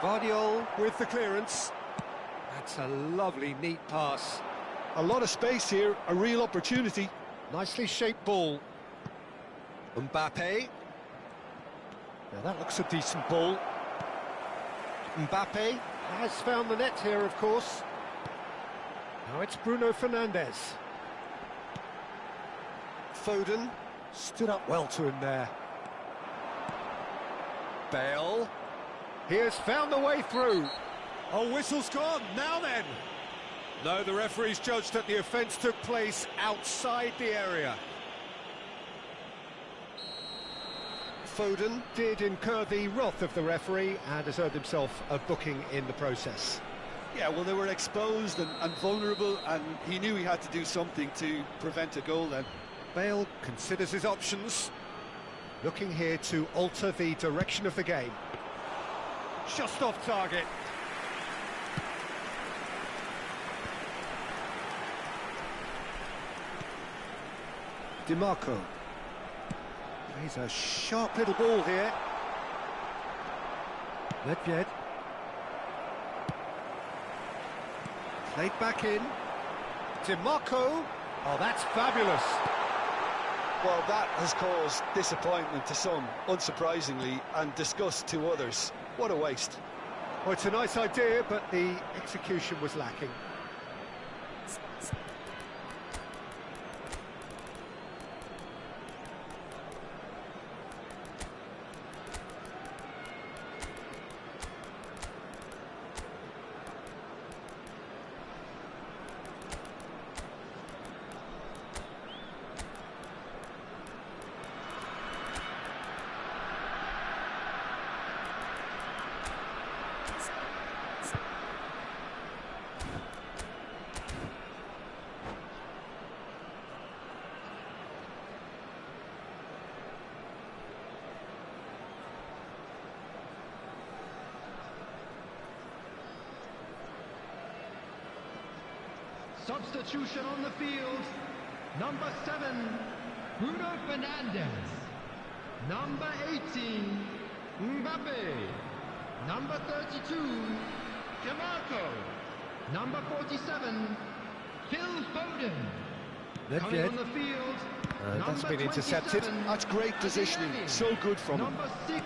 Guardiol with the clearance. That's a lovely, neat pass. A lot of space here, a real opportunity. Nicely shaped ball. Mbappe. Now that looks a decent ball. Mbappe has found the net here, of course. Now it's Bruno Fernandes. Foden stood up well to him there. Bale. He has found the way through. Oh, whistle's gone. Now then. No, the referee's judged that the offence took place outside the area. Foden did incur the wrath of the referee and has earned himself a booking in the process. Yeah, well, they were exposed and vulnerable, and he knew he had to do something to prevent a goal then. Bale considers his options, looking here to alter the direction of the game. Just off target. DiMarco. He's a sharp little ball here. Nedved. Played back in. DiMarco. Oh, that's fabulous. Well, that has caused disappointment to some, unsurprisingly, and disgust to others. What a waste. Well, it's a nice idea, but the execution was lacking. Substitution on the field. Number 7, Bruno Fernandes. Number 18, Mbappe. Number 32, DiMarco. Number 47, Phil Foden. Coming on the field. That's been intercepted. That's great positioning. So good from him. Number 6,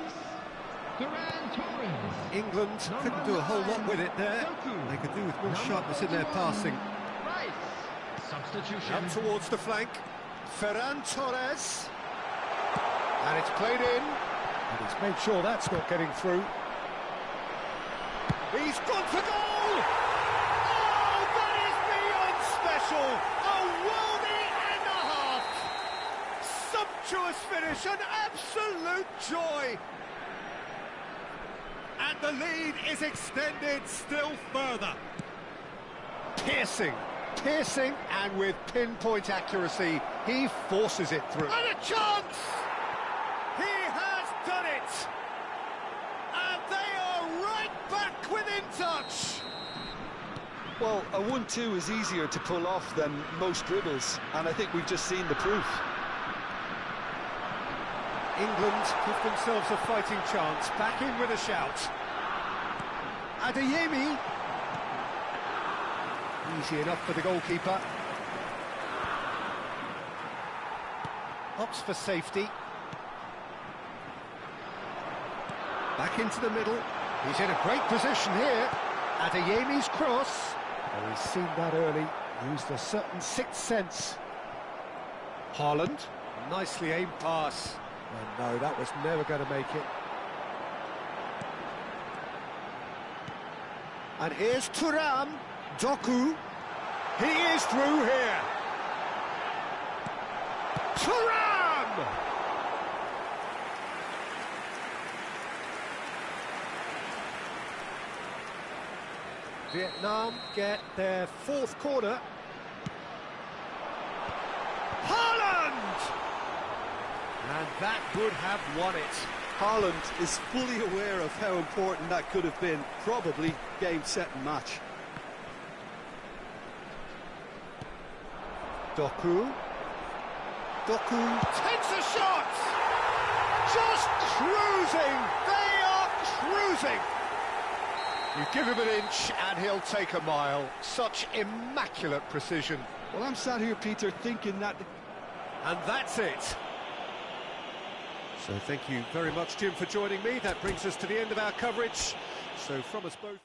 Ferran Torres. England couldn't do a whole lot with it there. They could do with more sharpness in their passing. Substitution. Up towards the flank. Ferran Torres. And it's played in. And he's made sure that's not getting through. He's gone for goal! Oh, that is beyond special! A worldie and a half! Sumptuous finish, an absolute joy! And the lead is extended still further. Piercing, and with pinpoint accuracy, he forces it through. And a chance! He has done it! And they are right back within touch! Well, a 1-2 is easier to pull off than most dribbles, and I think we've just seen the proof. England give themselves a fighting chance, back in with a shout. Adeyemi. Easy enough for the goalkeeper. Opts for safety. Back into the middle. He's in a great position here. Adeyemi's cross. Oh, he's seen that early, used a certain sixth sense. Haaland, nicely aimed pass. And no, that was never going to make it. And here's Thuram, Doku. He is through here. Thuram! Vietnam get their fourth corner. Haaland! And that would have won it. Haaland is fully aware of how important that could have been. Probably game, set and match. Doku. Doku takes a shot! Just cruising! They are cruising! You give him an inch and he'll take a mile. Such immaculate precision. Well, I'm sat here, Peter, thinking that... And that's it. So thank you very much, Jim, for joining me. That brings us to the end of our coverage. So from us both...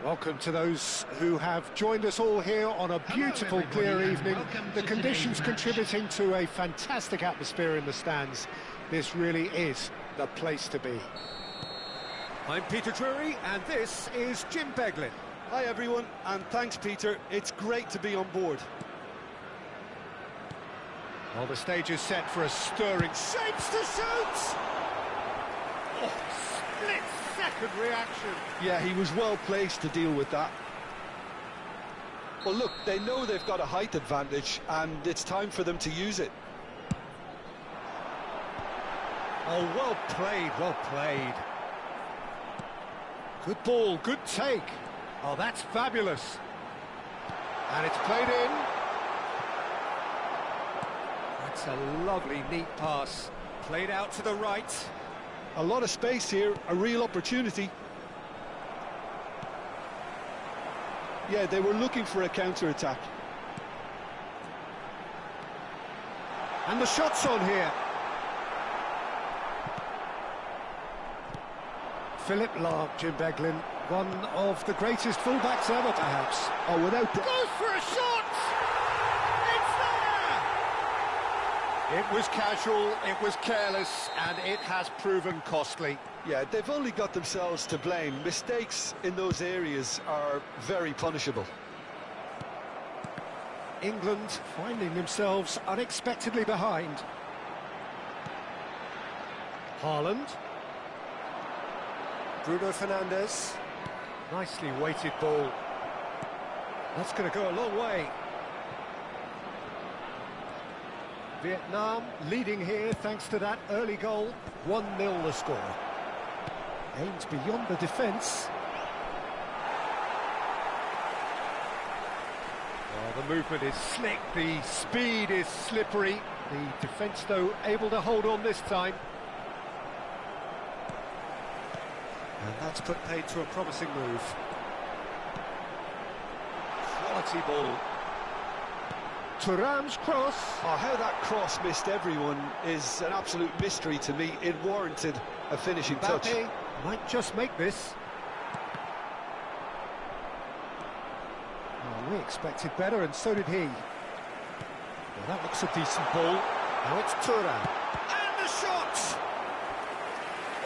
Welcome to those who have joined us all here on a beautiful, clear evening. The conditions contributing to a fantastic atmosphere in the stands. This really is the place to be. I'm Peter Drury, and this is Jim Beglin. Hi, everyone, and thanks, Peter. It's great to be on board. Well, the stage is set for a stirring... Shapes to shoot! Oh, split-second reaction. Yeah, he was well placed to deal with that. Well, look, they know they've got a height advantage, and it's time for them to use it. Oh, well played, well played. Good ball, good take. Oh, that's fabulous. And it's played in. That's a lovely, neat pass. Played out to the right. A lot of space here, a real opportunity. Yeah, they were looking for a counter-attack. And the shot's on here. Philip Lahm, Jim Beglin, one of the greatest fullbacks ever, perhaps. Oh, without... Goes for a shot! It's there! It was casual, it was careless, and it has proven costly. Yeah, they've only got themselves to blame. Mistakes in those areas are very punishable. England finding themselves unexpectedly behind. Haaland. Bruno Fernandes. Nicely weighted ball. That's going to go a long way. Vietnam leading here thanks to that early goal. 1-0 the score. Aims beyond the defence. Oh, the movement is slick, the speed is slippery. The defence, though, able to hold on this time. And that's put paid to a promising move. Quality ball. Thuram's cross. Oh, how that cross missed everyone is an absolute mystery to me. It warranted a finishing touch. Mbappe might just make this. Well, we expected better, and so did he. Well, that looks a decent ball. Now it's Thuram. And the shot!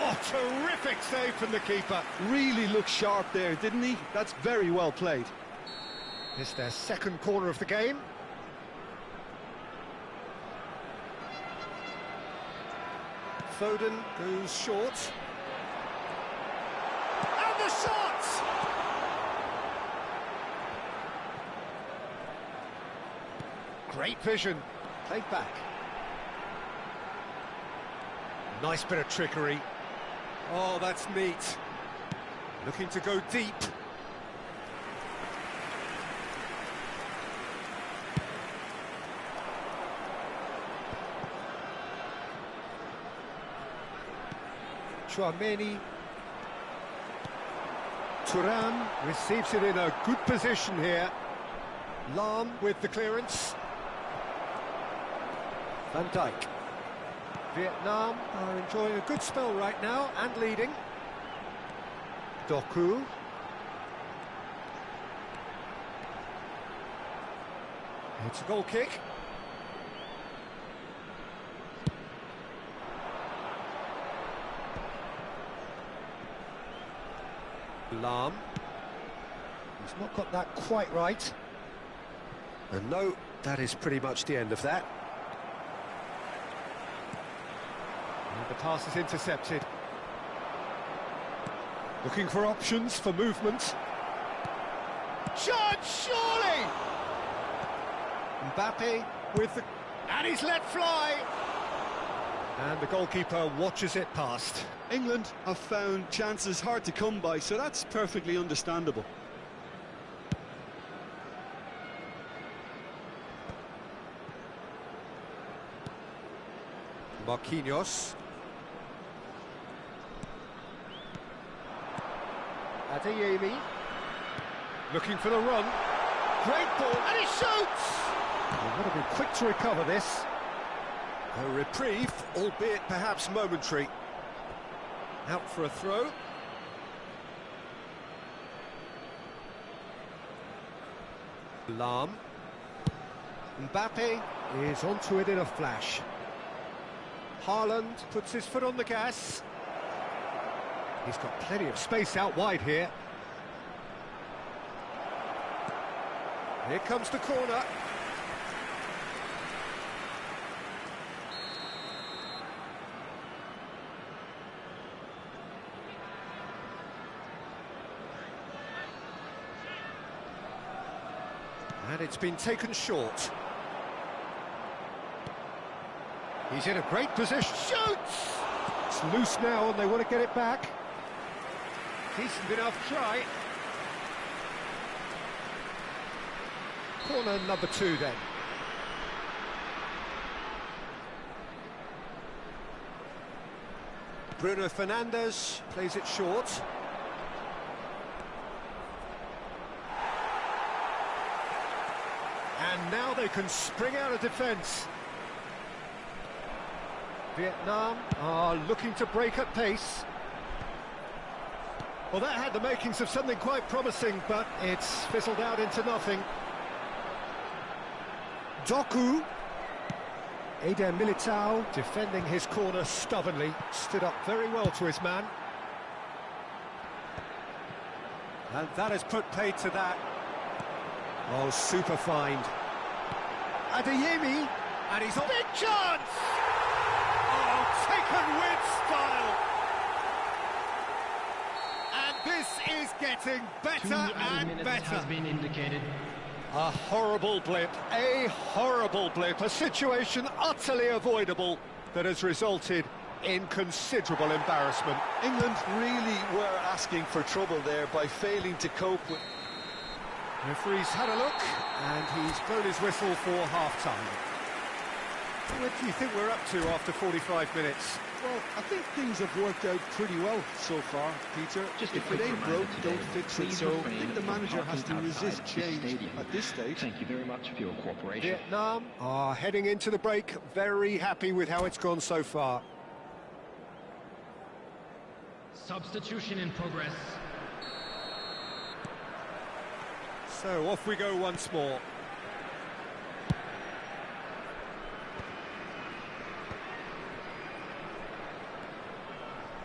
Oh, terrific save from the keeper. Really looked sharp there, didn't he? That's very well played. It's their second corner of the game. Foden goes short. And the shot! Great vision. Played back. Nice bit of trickery. Oh, that's neat. Looking to go deep. Tchouaméni. Thuram receives it in a good position here. Lahm with the clearance. Van Dijk. Vietnam are enjoying a good spell right now and leading. Doku. It's a goal kick. Lahm. He's not got that quite right. And no, that is pretty much the end of that. And the pass is intercepted. Looking for options for movement. Shot, surely! Mbappe with the... and he's let fly! And the goalkeeper watches it past. England have found chances hard to come by, so that's perfectly understandable. Marquinhos. Adeyemi. Looking for the run. Great ball, and he shoots! They've got to be quick to recover this. A reprieve, albeit perhaps momentary. Out for a throw. Lahm. Mbappe is onto it in a flash. Haaland puts his foot on the gas. He's got plenty of space out wide here. Here comes the corner. And it's been taken short. He's in a great position. Shoots! It's loose now and they want to get it back. Decent enough try. Corner number 2 then. Bruno Fernandes plays it short. And now they can spring out of defence. Vietnam are looking to break at pace. Well, that had the makings of something quite promising, but it's fizzled out into nothing. Doku. Eder Militao defending his corner stubbornly, stood up very well to his man. And that has put paid to that. Oh, super find. Adeyemi, and he's on. Big chance! Oh, taken with style. And this is getting better and better. Has been indicated. A horrible blip, a situation utterly avoidable that has resulted in considerable embarrassment. England really were asking for trouble there by failing to cope with... Referee's had a look, and he's blown his whistle for half-time. What do you think we're up to after 45 minutes? Well, I think things have worked out pretty well so far, Peter. Just a if quick it ain't reminder broke, today, don't fix it. please So I refrain think the from manager has to parking resist outside change stadium. at this stage. Thank you very much for your cooperation. Vietnam are heading into the break, very happy with how it's gone so far. Substitution in progress. So off we go once more.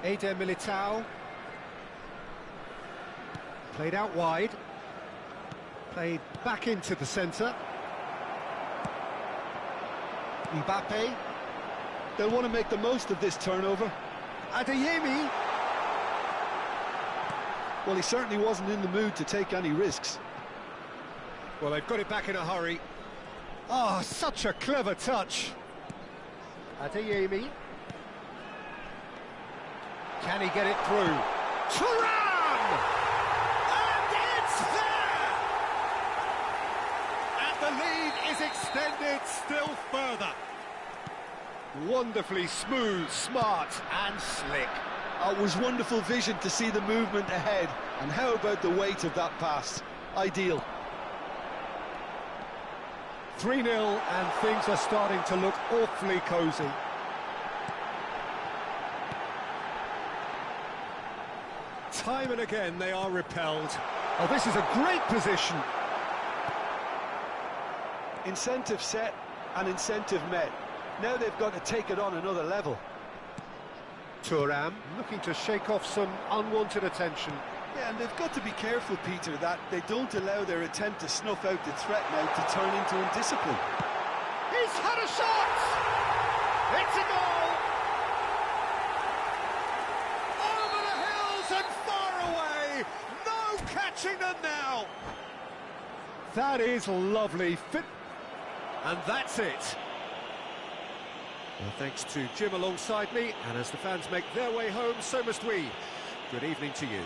Eder Militao. Played out wide. Played back into the centre. Mbappe. They'll want to make the most of this turnover. Adeyemi. Well, he certainly wasn't in the mood to take any risks. Well, they've got it back in a hurry. Oh, such a clever touch. Adeyemi. Can he get it through? Thuram! And it's there! And the lead is extended still further. Wonderfully smooth, smart and slick. It was wonderful vision to see the movement ahead. And how about the weight of that pass? Ideal. 3-0 and things are starting to look awfully cosy. Time and again they are repelled. Oh, this is a great position. Incentive set and incentive met. Now they've got to take it on another level. Thuram looking to shake off some unwanted attention. Yeah, and they've got to be careful, Peter, that they don't allow their attempt to snuff out the threat now to turn into indiscipline. He's had a shot! It's a goal! Over the hills and far away! No catching them now! That is lovely. And that's it. Well, thanks to Jim alongside me, and as the fans make their way home, so must we. Good evening to you.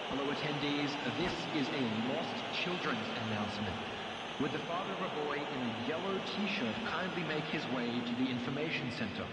Hello attendees, this is a Lost Children's announcement. Would the father of a boy in a yellow t-shirt kindly make his way to the information center?